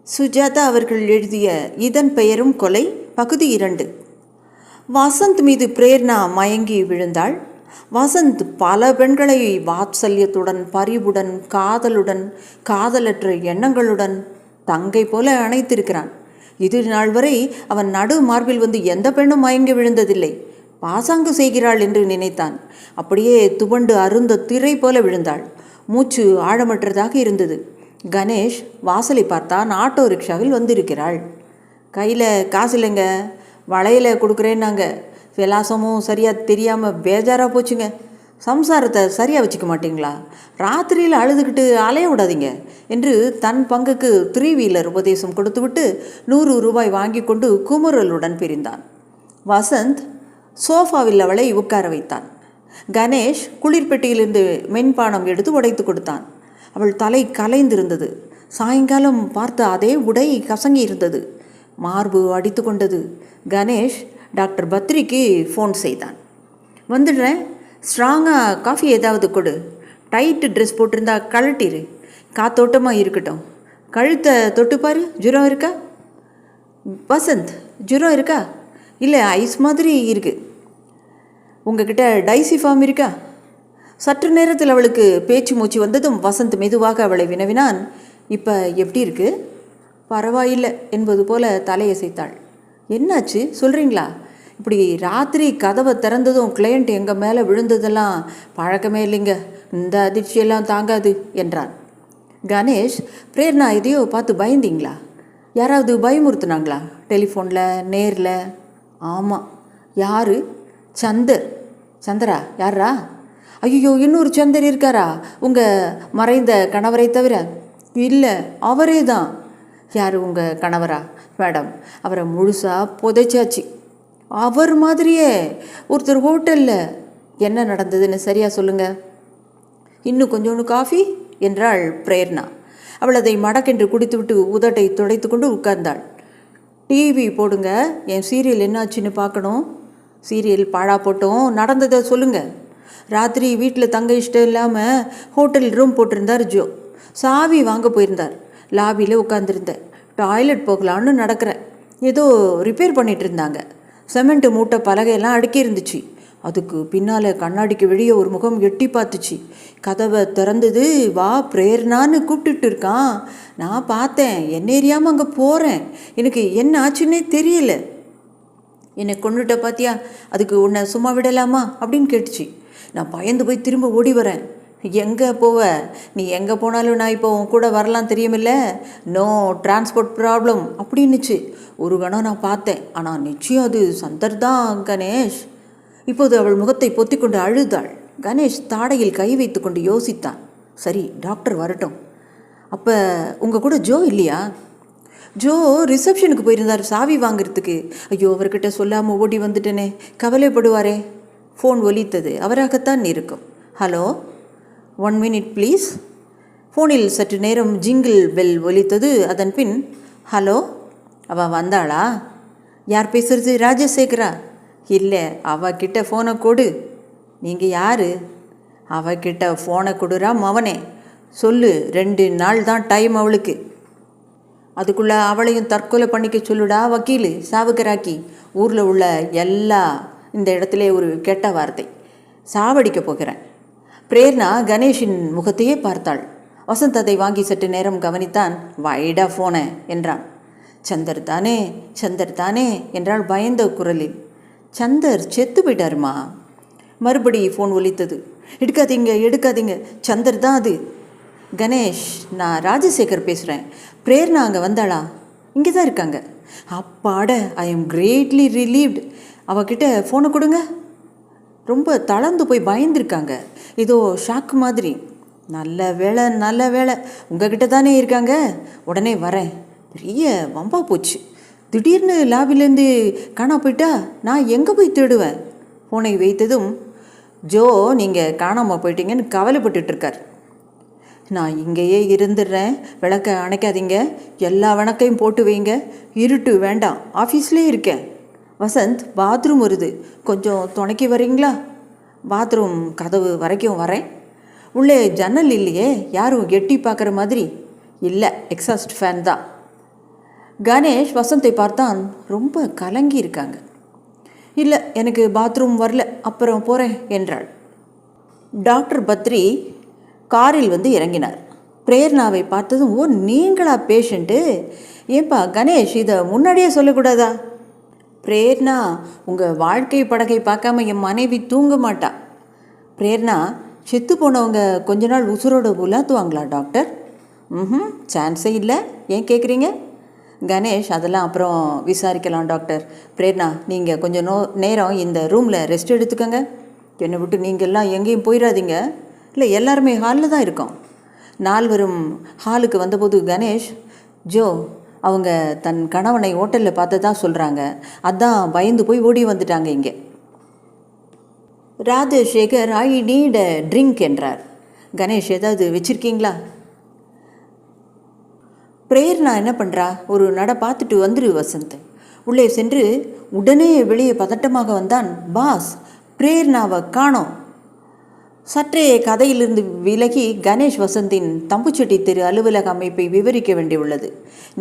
சுஜாதா அவர்கள் எழுதிய இதன் பெயரும் கொலை பகுதி 2. வசந்த் மீது பிரேர்னா மயங்கி விழுந்தாள். வசந்த் பல பெண்களை வாத்சல்யத்துடன், பரிவுடன், காதலுடன், காதலற்ற எண்ணங்களுடன் தங்கை போல அணைத்திருக்கிறான். இது நாள் வரை அவன் நடு மார்பில் வந்து எந்த பெண்ணும் மயங்கி விழுந்ததில்லை. பாசாங்கு செய்கிறாள் என்று நினைத்தான். அப்படியே துவண்டு அருந்த திரை போல விழுந்தாள். மூச்சு ஆழமற்றதாக இருந்தது. கணேஷ் வாசலை பார்த்தான். ஆட்டோ ரிக்ஷாவில் வந்திருக்கிறாள். கையில் காசு இல்லைங்க, வளையல கொடுக்குறேன்னாங்க. விலாசமும் சரியாக தெரியாமல் பேஜாராக போச்சுங்க. சம்சாரத்தை சரியாக வச்சுக்க மாட்டிங்களா? ராத்திரியில் அழுதுகிட்டு அலைய விடாதீங்க என்று தன் பங்குக்கு 3 வீலர் உபதேசம் கொடுத்துவிட்டு 100 ரூபாய் வாங்கி கொண்டு குமுறலுடன் பிரிந்தான். வசந்த் சோஃபாவில் அவளை உட்கார வைத்தான். கணேஷ் குளிர்பெட்டியிலிருந்து மென்பானம் எடுத்து உடைத்து கொடுத்தான். அவள் தலை கலைந்திருந்தது. சாயங்காலம் பார்த்த அதே உடை கசங்கி இருந்தது. மார்பு அடித்து கொண்டது. கணேஷ் டாக்டர் பத்ரிக்கு ஃபோன் செய்தான். வந்துடுறேன், ஸ்ட்ராங்காக காஃபி ஏதாவது கொடு. டைட்டு ட்ரெஸ் போட்டிருந்தா கழட்டிரு, காத்தோட்டமாக இருக்கட்டும். கழுத்தை தொட்டுப்பார். ஜுரம் இருக்கா? வசந்த், ஜுரம் இருக்கா? இல்லை, ஐஸ் மாதிரி இருக்குது. உங்ககிட்ட டைசிஃபார்ம் இருக்கா? சற்று நேரத்தில் அவளுக்கு பேச்சு மூச்சு வந்ததும் வசந்த் மெதுவாக அவளை வினவினான். இப்போ எப்படி இருக்கு? பரவாயில்லை என்பது போல தலையசைத்தாள். என்னாச்சு சொல்கிறீங்களா? இப்படி ராத்திரி கதவை திறந்ததும் கிளையண்ட் எங்கள் மேலே விழுந்ததெல்லாம் பழக்கமே இல்லைங்க. இந்த அதிர்ச்சியெல்லாம் தாங்காது என்றான். கணேஷ், பிரேர்னா எதையோ பார்த்து பயந்தீங்களா? யாராவது பயமுறுத்துனாங்களா? டெலிஃபோனில், நேரில்? ஆமாம். யார்? சந்தர். சந்தரா? யாரா? ஐயோ, இன்னொரு சந்தர் இருக்காரா உங்கள் மறைந்த கணவரை தவிர? இல்லை, அவரே தான். யார் உங்கள் கணவரா? மேடம், அவரை முழுசாக புதைச்சாச்சு. அவர் மாதிரியே ஒருத்தர் ஹோட்டலில். என்ன நடந்ததுன்னு சரியாக சொல்லுங்கள். இன்னும் கொஞ்சோண்டு காஃபி என்றாள் பிரேர்னா. அவள் அதை மடக்கென்று குடித்துவிட்டு உதட்டை துடைத்து கொண்டு உட்கார்ந்தாள். டிவி போடுங்க, என் சீரியல் என்னாச்சுன்னு பார்க்கணும். சீரியல் பாழா போட்டோம், நடந்ததை சொல்லுங்கள். ராத்திரி வீட்டில் தங்க இஷ்டம் இல்லாமல் ஹோட்டல் ரூம் போட்டிருந்தார் ஜோ. சாவி வாங்க போயிருந்தார். லாபியில் உட்காந்துருந்தேன். டாய்லெட் போகலான்னு நடக்கிறேன். ஏதோ ரிப்பேர் பண்ணிகிட்டு இருந்தாங்க. சிமெண்ட்டு மூட்டை பலகையெல்லாம் அடுக்கி இருந்துச்சு. அதுக்கு பின்னால் கண்ணாடிக்கு வெளியே ஒரு முகம் எட்டி பார்த்துச்சு. கதவை திறந்தது. வா பிரேர்னான்னு கூப்பிட்டுட்டு இருக்கான். நான் பார்த்தேன். என்ன எரியாமல் அங்கே போகிறேன். எனக்கு என்ன ஆச்சுன்னே தெரியல. என்னை கொண்டுட்ட பார்த்தியா? அதுக்கு உன்னை சும்மா விடலாமா அப்படின்னு கேட்டுச்சு. நான் பயந்து போய் திரும்ப ஓடி வரேன். எங்கே போவ? நீ எங்கே போனாலும் நான் இப்போ உன் கூட வரலாம், தெரியுமில்ல. நோ டிரான்ஸ்போர்ட் ப்ராப்ளம் அப்படின்னுச்சு. ஒரு கணம் நான் பார்த்தேன். ஆனால் நிச்சயம் அது சந்தர் தான் கணேஷ். இப்போது அவள் முகத்தை பொத்திக்கொண்டு அழுதாள். கணேஷ் தாடையில் கை வைத்து கொண்டு யோசித்தான். சரி, டாக்டர் வரட்டும். அப்போ உங்கள் கூட ஜோ இல்லையா? ஜோ ரிசப்ஷனுக்கு போயிருந்தார் சாவி வாங்கிறதுக்கு. ஐயோ, அவர்கிட்ட சொல்லாமல் ஓடி வந்துட்டேனே, கவலைப்படுவாரே. ஃபோன் ஒலித்தது. அவராகத்தான் இருக்கும். Hello, 1 minute please. ஃபோனில் சற்று நேரம் ஜிங்கிள் பெல் ஒலித்தது. அதன் பின் ஹலோ. அவள் வந்தாளா? யார் பேசுறது? ராஜசேகரா? இல்லை, அவகிட்ட ஃபோனை கொடு. நீங்கள் யார்? அவகிட்ட ஃபோனை கொடுறா மவனே. சொல்லு, 2 நாள் தான் டைம் அவளுக்கு. அதுக்குள்ளே அவளையும் தற்கொலை பண்ணிக்க சொல்லுடா வக்கீல் சாவுக்கராக்கி. ஊரில் உள்ள எல்லா இந்த இடத்துல ஒரு கெட்ட வார்த்தை. சாவடிக்க போகிறேன். பிரேர்னா கணேஷின் முகத்தையே பார்த்தாள். வசந்த் அதை வாங்கி சற்று நேரம் கவனித்தான். வைடா ஃபோனை என்றான். சந்தர் தானே, சந்தர் தானே என்றாள் பயந்த குரலில். சந்தர் செத்து போயிட்டாருமா. மறுபடி ஃபோன் ஒலித்தது. எடுக்காதீங்க, எடுக்காதீங்க, சந்தர் தான் அது. கணேஷ், நான் ராஜசேகர் பேசுகிறேன். பிரேர்னா அங்கே வந்தாளா? இங்கே தான் இருக்காங்க. அப்பாட, ஐ எம் கிரேட்லி ரிலீவ்டு. அவகிட்ட ஃபோனை கொடுங்க. ரொம்ப தளர்ந்து போய் பயந்துருக்காங்க. ஏதோ ஷாக் மாதிரி. நல்ல வேலை, நல்ல வேலை, உங்ககிட்ட தானே இருக்காங்க. உடனே வரேன். பெரிய வம்பா போச்சு. திடீர்னு லாபிலேருந்து காணா போயிட்டா நான் எங்கே போய் தேடுவேன்? ஃபோனை வைத்ததும் ஜோ நீங்கள் காணாமல் போயிட்டீங்கன்னு கவலைப்பட்டுருக்கார். நான் இங்கேயே இருந்துடுறேன். விளக்க அணைக்காதீங்க. எல்லா விளக்கையும் போட்டு வைங்க. இருட்டு வேண்டாம், ஆஃபீஸ்லேயே இருக்கேன். வசந்த், பாத்ரூம் வருது, கொஞ்சம் துணைக்கி வரீங்களா? பாத்ரூம் கதவு வரைக்கும் வரேன். உள்ளே ஜன்னல் இல்லையே, யாரும் எட்டி பார்க்குற மாதிரி இல்லை, எக்ஸாஸ்ட் ஃபேன் தான். கணேஷ் வசந்தை பார்த்தான். ரொம்ப கலங்கி இருக்காங்க. இல்லை, எனக்கு பாத்ரூம் வரல, அப்புறம் போகிறேன் என்றாள். டாக்டர் பத்ரி காரில் வந்து இறங்கினார். பிரேர்னாவை பார்த்ததும், ஓ நீங்களா பேஷண்ட்டு? ஏன்பா கணேஷ், இதை முன்னாடியே சொல்லக்கூடாதா? பிரேர்னா, உங்கள் வாழ்க்கை படகை பார்க்காம என் மனைவி தூங்க மாட்டா. பிரேர்னா, செத்து போனவங்க கொஞ்ச நாள் உசுரோட உலாத்துவாங்களா டாக்டர்? சான்ஸே இல்லை. ஏன் கேட்குறீங்க? கணேஷ், அதெல்லாம் அப்புறம் விசாரிக்கலாம் டாக்டர். பிரேர்னா, நீங்கள் கொஞ்சம் நேரம் இந்த ரூமில் ரெஸ்ட் எடுத்துக்கோங்க. என்னை விட்டு நீங்கள் எல்லாம் எங்கேயும் போயிடாதீங்க. இல்லை, எல்லாருமே ஹாலில் தான் இருக்கோம். நால்வரும் ஹாலுக்கு வந்தபோது கணேஷ், ஜோ அவங்க தன் கணவனை ஹோட்டலில் பார்த்ததா சொல்கிறாங்க, அதான் பயந்து போய் ஓடி வந்துட்டாங்க இங்கே. Rajasekar, I need a drink என்றார். கணேஷ், ஏதாவது வச்சுருக்கீங்களா? பிரேர்னா என்ன பண்ணுறா? ஒரு நட பார்த்துட்டு வந்துரு வசந்த். உள்ளே சென்று உடனே வெளியே பதட்டமாக வந்தான். பாஸ், பிரேர்னாவை காணோம். சற்றே கதையிலிருந்து விலகி கணேஷ் வசந்தின் தம்புச்செட்டி தெரு அலுவலக அமைப்பை விவரிக்க வேண்டியுள்ளது.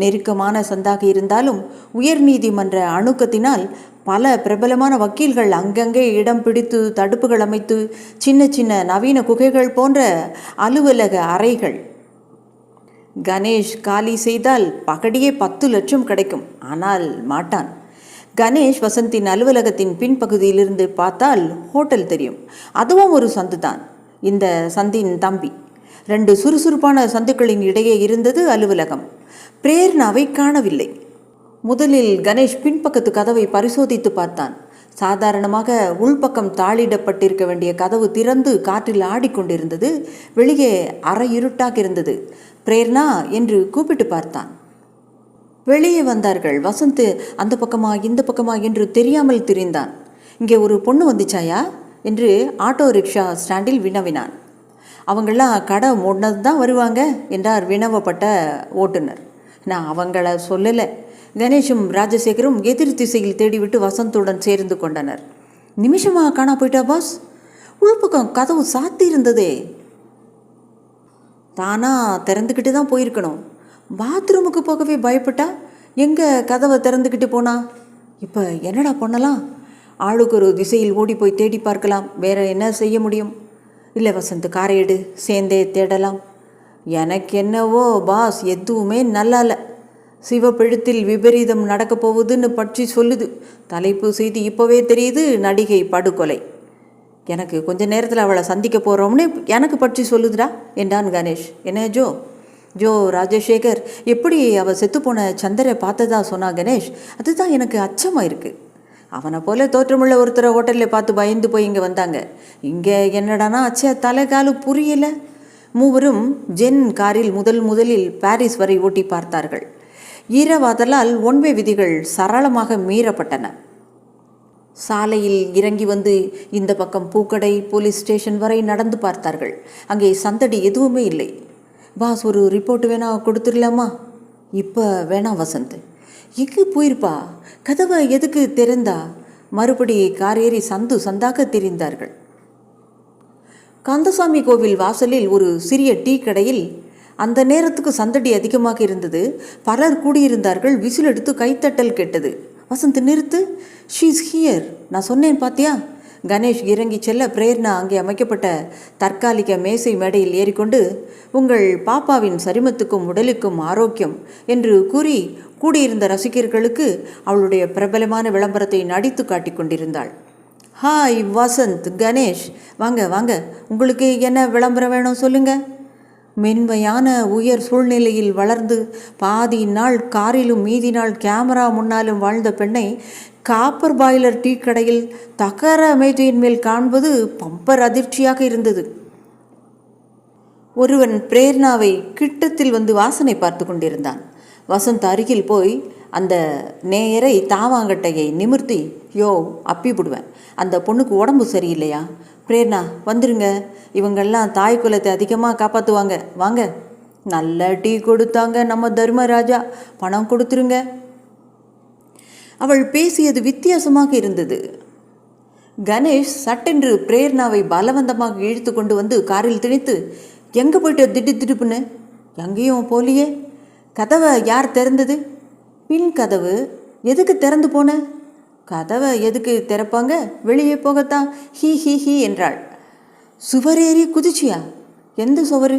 நெருக்கமான சந்தாக இருந்தாலும் உயர் நீதிமன்ற அணுக்கத்தினால் பல பிரபலமான வக்கீல்கள் அங்கங்கே இடம் பிடித்து தடுப்புகள் அமைத்து சின்ன சின்ன நவீன குகைகள் போன்ற அலுவலக அறைகள். கணேஷ் காலி செய்தால் பகடியே 10 லட்சம் கிடைக்கும். ஆனால் மாட்டான். கணேஷ் வசந்தின் அலுவலகத்தின் பின்பகுதியிலிருந்து பார்த்தால் ஹோட்டல் தெரியும். அதுவும் ஒரு சந்து தான். இந்த சந்தின் தம்பி. 2 சுறுசுறுப்பான சந்துக்களின் இடையே இருந்தது அலுவலகம். பிரேர்னாவை காணவில்லை. முதலில் கணேஷ் பின்பக்கத்து கதவை பரிசோதித்து பார்த்தான். சாதாரணமாக உள்பக்கம் தாளிடப்பட்டிருக்க வேண்டிய கதவு திறந்து காற்றில் ஆடிக்கொண்டிருந்தது. வெளியே அரை இருட்டாக இருந்தது. பிரேர்னா என்று கூப்பிட்டு பார்த்தான். வெளியே வந்தார்கள். வசந்த் அந்த பக்கமா இந்த பக்கமா என்று தெரியாமல் திரிந்தான். இங்கே ஒரு பொண்ணு வந்துச்சாயா என்று ஆட்டோ ரிக்ஷா ஸ்டாண்டில் வினவினான். அவங்களாம் கடை மூடினது தான் வருவாங்க என்றார் வினவப்பட்ட ஓட்டுநர். நான் அவங்கள சொல்லலை. கணேஷும் ராஜசேகரும் எதிர் திசையில் தேடிவிட்டு வசந்துடன் சேர்ந்து கொண்டனர். நிமிஷமாக காணா போயிட்டா பாஸ்? உள்பக்கம் கதவு சாத்தி இருந்ததே. தானா திறந்துக்கிட்டு தான் போயிருக்கணும். பாத்ரூமுக்கு போகவே பயப்பட்டா எங்கே கதவை திறந்துக்கிட்டு போனா? இப்போ என்னடா பண்ணலாம்? ஆளுக்கு ஒரு திசையில் ஓடி போய் தேடி பார்க்கலாம். வேற என்ன செய்ய முடியும்? இல்லை வசந்த், காரை எடு, சேர்ந்தே தேடலாம். எனக்கு என்னவோ பாஸ், எதுவுமே நல்லா இல்லை. சிவப்பெழுத்தில் விபரீதம் நடக்கப் போகுதுன்னு பற்றி சொல்லுது. தலைப்பு செய்தி இப்போவே தெரியுது, நடிகை படுகொலை. எனக்கு கொஞ்ச நேரத்தில் அவளை சந்திக்க போகிறோம்னு எனக்கு பற்றி சொல்லுதுடா என்றான் கணேஷ். என்ன ஜோ? ஜோ, ராஜசேகர் எப்படி அவள் செத்துப்போன சந்திரை பார்த்ததா சொன்னா கணேஷ். அதுதான் எனக்கு அச்சமாக இருக்குது. அவனை போல தோற்றமுள்ள ஒருத்தரை ஹோட்டலில் பார்த்து பயந்து போய் இங்கே வந்தாங்க. இங்கே என்னடானா அச்சா தலைகாலும் புரியலை. மூவரும் ஜென் காரில் முதலில் பாரிஸ் வரை ஓட்டி பார்த்தார்கள். ஈரவாதலால் ஒன்வே விதிகள் சரளமாக மீறப்பட்டன. சாலையில் இறங்கி வந்து இந்த பக்கம் பூக்கடை, போலீஸ் ஸ்டேஷன் வரை நடந்து பார்த்தார்கள். அங்கே சந்தடி எதுவுமே இல்லை. பாஸ், ஒரு ரிப்போர்ட் வேணா கொடுத்துடலாமா? இப்போ வேணாம் வசந்த். எங்கே போயிருப்பா? கதவை எதுக்கு திறந்தா? மறுபடி கார் ஏறி சந்தாக தெரிந்தார்கள். கந்தசாமி கோவில் வாசலில் ஒரு சிறிய டீ கடையில் அந்த நேரத்துக்கு சந்தடி அதிகமாக இருந்தது. பலர் கூடியிருந்தார்கள். விசில் எடுத்து கைத்தட்டல் கேட்டது. வசந்த், நிறுத்து, ஷீஸ் ஹியர். நான் சொன்னேன் பாத்தியா? கணேஷ் இறங்கி செல்ல பிரேர்னா அங்கே அமைக்கப்பட்ட தற்காலிக மேசை மேடையில் ஏறிக்கொண்டு, உங்கள் பாப்பாவின் சரிமத்துக்கும் உடலுக்கும் ஆரோக்கியம் என்று கூறி கூடியிருந்த ரசிகர்களுக்கு அவளுடைய பிரபலமான விளம்பரத்தை நடித்து காட்டி கொண்டிருந்தாள். ஹாய் வசந்த், கணேஷ், வாங்க வாங்க, உங்களுக்கு என்ன விளம்பரம் வேணும் சொல்லுங்க. மென்மையான உயர் சூழ்நிலையில் வளர்ந்து பாதி நாள் காரிலும் மீதி நாள் கேமரா முன்னாலும் வாழ்ந்த பெண்ணை காப்பர் பாய்லர் டீ கடையில் தகர மேஜையின் மேல் காண்பது பம்பர் அதிர்ச்சியாக இருந்தது. ஒருவன் பிரேர்னாவை கிட்டத்தில் வந்து வாசனை பார்த்து கொண்டிருந்தான். வசந்த் அருகில் போய் அந்த நேயரை தாவாங்கட்டையை நிமிர்த்தி, யோ அப்பி விடுவேன், அந்த பொண்ணுக்கு உடம்பு சரியில்லையா? பிரேர்னா வந்துருங்க, இவங்கெல்லாம் தாய் குலத்தை அதிகமாக காப்பாற்றுவாங்க, வாங்க. நல்ல டீ கொடுத்தாங்க நம்ம தர்மராஜா, பணம் கொடுத்துருங்க. அவள் பேசியது வித்தியாசமாக இருந்தது. கணேஷ் சட்டென்று பிரேர்னாவை பலவந்தமாக இழுத்து கொண்டு வந்து காரில் திணித்து, எங்கே போயிட்டு திடுப்புன்னு? எங்கேயும் போலியே. கதவை யார் திறந்தது? பின் கதவு எதுக்கு திறந்து போன? கதவை எதுக்கு திறப்பாங்க, வெளியே போகத்தான். ஹீ ஹீ ஹீ என்றாள். சுவர் ஏறி குதிச்சியா? எந்த சுவரு?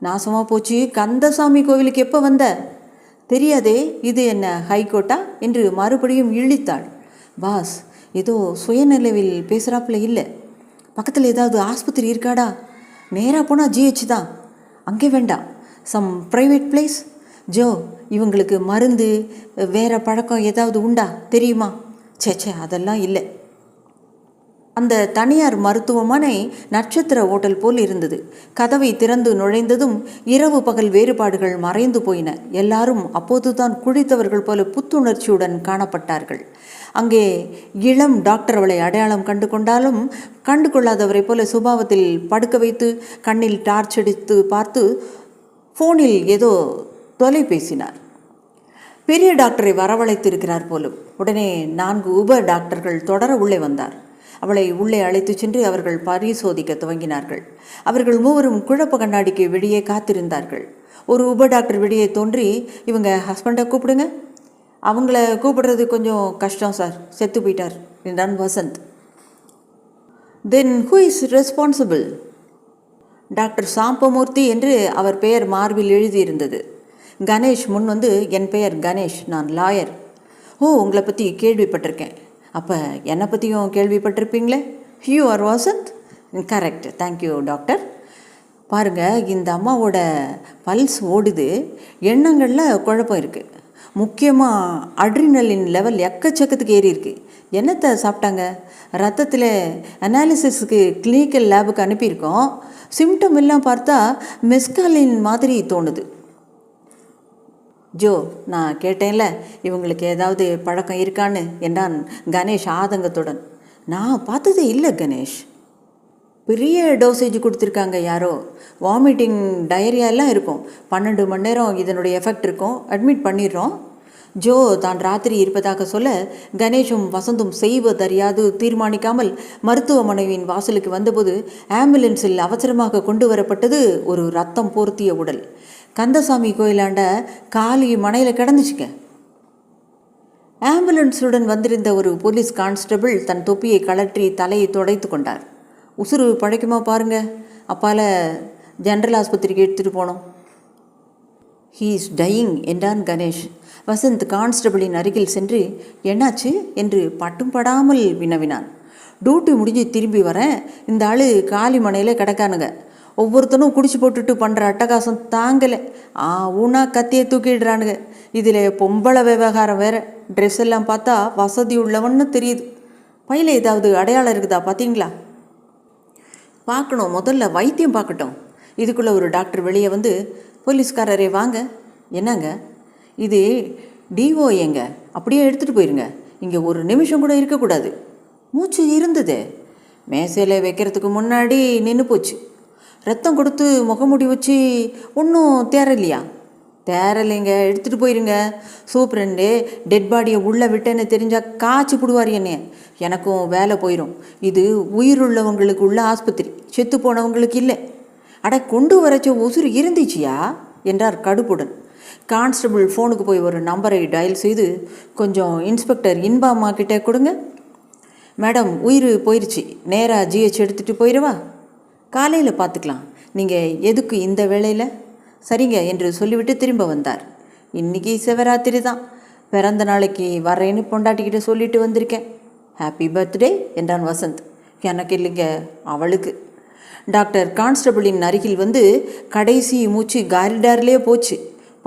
நாசமாக போச்சு. கந்தசாமி கோவிலுக்கு எப்போ வந்த? தெரியாதே, இது என்ன ஹைகோர்ட்டா என்று மறுபடியும் இழித்தாள். பாஸ் ஏதோ சுயநிலைவில் பேசுகிறாப்புல இல்லை. பக்கத்தில் ஏதாவது ஆஸ்பத்திரி இருக்காடா? நேராக போனால் ஜிஹெச் தான். அங்கே வேண்டாம், சம் ப்ரைவேட் பிளேஸ். ஜோ, இவங்களுக்கு மருந்து வேறு பழக்கம் ஏதாவது உண்டா தெரியுமா? சேச்சே, அதெல்லாம் இல்லை. அந்த தனியார் மருத்துவமனை நட்சத்திர ஓட்டல் போல் இருந்தது. கதவை திறந்து நுழைந்ததும் இரவு பகல் வேறுபாடுகள் மறைந்து போயின. எல்லாரும் அப்போதுதான் குடித்தவர்கள் போல புத்துணர்ச்சியுடன் காணப்பட்டார்கள். அங்கே இளம் டாக்டர் அவளை அடையாளம் கண்டு கொண்டாலும் கண்டு கொள்ளாதவரை போல சுபாவத்தில் படுக்க வைத்து கண்ணில் டார்ச் அடித்து பார்த்து ஃபோனில் ஏதோ தொலை பேசினார். பெரிய டாக்டரை வரவழைத்திருக்கிறார் போலும். உடனே 4 உப டாக்டர்கள் தொடர உள்ளே வந்தார். அவளை உள்ளே அழைத்து சென்று அவர்கள் பரிசோதிக்க துவங்கினார்கள். அவர்கள் மூவரும் குழப்ப கண்ணாடிக்கு வெளியே காத்திருந்தார்கள். ஒரு உப டாக்டர் வெளியே தோன்றி, இவங்க ஹஸ்பண்டை கூப்பிடுங்க. அவங்கள கூப்பிடுறது கொஞ்சம் கஷ்டம் சார், செத்து போயிட்டார் என்றான் வசந்த். தென் who is responsible? Doctor Sambamurthy என்று அவர் பெயர் மார்பில் எழுதியிருந்தது. கணேஷ் முன் வந்து, என் பெயர் கணேஷ், நான் லாயர். ஓ, உங்களை பற்றி கேள்விப்பட்டிருக்கேன். அப்போ என்னை பற்றியும் கேள்விப்பட்டிருப்பீங்களே. You are Vasanth? Correct, thank you doctor. பாருங்கள், இந்த அம்மாவோட பல்ஸ் ஓடுது, எண்ணங்களில் குழப்பம் இருக்குது. முக்கியமாக அட்ரினலின் லெவல் எக்கச்சக்கத்துக்கு ஏறி இருக்குது. என்னத்தை சாப்பிட்டாங்க? ரத்தத்தில் அனாலிசிஸுக்கு கிளினிக்கல் லேபுக்கு அனுப்பியிருக்கோம். சிம்டம் எல்லாம் பார்த்தா மெஸ்காலின் மாதிரி தோணுது. ஜோ, நான் கேட்டேன்ல, இவங்களுக்கு ஏதாவது பழக்கம் இருக்கான்னு என்றான் கணேஷ் ஆதங்கத்துடன். நான் பார்த்ததே இல்லை கணேஷ். பெரிய டோசேஜ் கொடுத்துருக்காங்க யாரோ. வாமிட்டிங் டயரியா எல்லாம் இருக்கும். 12 மணி நேரம் இதனுடைய எஃபெக்ட் இருக்கும். அட்மிட் பண்ணிடுறோம். ஜோ தான் ராத்திரி இருப்பதாக சொல்ல கணேஷும் வசந்தும் செய்வதறியாது தீர்மானிக்காமல் மருத்துவமனையின் வாசலுக்கு வந்தபோது ஆம்புலன்ஸில் அவசரமாக கொண்டு வரப்பட்டது ஒரு ரத்தம் போர்த்திய உடல். கந்தசாமி கோயிலாண்ட காலி மனையில் கிடந்துச்சுக்க. ஆம்புலன்ஸுடன் வந்திருந்த ஒரு போலீஸ் கான்ஸ்டபிள் தன் தொப்பியை கழற்றி தலையை துடைத்து கொண்டார். உசுறு பழைக்குமா பாருங்க, அப்பால ஜென்ரல் ஆஸ்பத்திரிக்கு எடுத்துகிட்டு போனோம். ஹீ இஸ் டையிங் என்றான் கணேஷ். வசந்த் கான்ஸ்டபிளின் அருகில் சென்று, என்னாச்சு என்று பட்டும் படாமல் வினவினான். டியூட்டி முடிஞ்சு திரும்பி வரேன், இந்த ஆள் காலி மனையில் கிடக்கானுங்க. ஒவ்வொருத்தனும் குடிச்சு போட்டுட்டு பண்ணுற அட்டகாசம் தாங்கலை. ஊனா கத்தியை தூக்கிடுறானுங்க. இதில் பொம்பளை விவகாரம் வேறு. ட்ரெஸ் எல்லாம் பார்த்தா வசதி உள்ளவன்னு தெரியுது. பையில் ஏதாவது அடையாளம் இருக்குதா பார்த்தீங்களா? பார்க்கணும், முதல்ல வைத்தியம் பார்க்கட்டும். இதுக்குள்ளே ஒரு டாக்டர் வெளியே வந்து, போலீஸ்காரரே வாங்க. என்னங்க இது? டிஓ எங்க? அப்படியே எடுத்துகிட்டு போயிருங்க. இங்கே ஒரு நிமிஷம் கூட இருக்கக்கூடாது. மூச்சு இருந்தது. மேசையில் வைக்கிறதுக்கு முன்னாடி நின்று போச்சு. ரத்தம் கொடுத்து முகமுடி வச்சு ஒன்றும் தேரலையா? தேரலைங்க, எடுத்துகிட்டு போயிருங்க. சூப்பரண்டே டெட் பாடியை உள்ளே விட்டேன்னு தெரிஞ்சால் காய்ச்சி போடுவார் என்னைய. எனக்கும் வேலை போயிடும். இது உயிருள்ளவங்களுக்கு உள்ள ஆஸ்பத்திரி, செத்து போனவங்களுக்கு இல்லை. அட, கொண்டு வரச்ச உசுறு இருந்துச்சியா என்றார் கடுப்புடன். கான்ஸ்டபிள் ஃபோனுக்கு போய் ஒரு நம்பரை டயல் செய்து, கொஞ்சம் இன்ஸ்பெக்டர் இன்பாம்மா கிட்டே கொடுங்க. மேடம், உயிர் போயிடுச்சு, நேராக ஜிஹெச் எடுத்துகிட்டு போயிடுவா? காலையில் பார்த்துக்கலாம். நீங்கள் எதுக்கு இந்த வேளையில்? சரிங்க என்று சொல்லிவிட்டு திரும்ப வந்தார். இன்றைக்கி சிவராத்திரி தான், பிறந்த நாளைக்கு வரேன்னு பொண்டாட்டிக்கிட்ட சொல்லிட்டு வந்திருக்கேன். ஹாப்பி பர்த்டே என்றான் வசந்த். எனக்கு இல்லைங்க, அவளுக்கு. டாக்டர் கான்ஸ்டபிளின் அருகில் வந்து, கடைசி மூச்சு காரிடார்லேயே போச்சு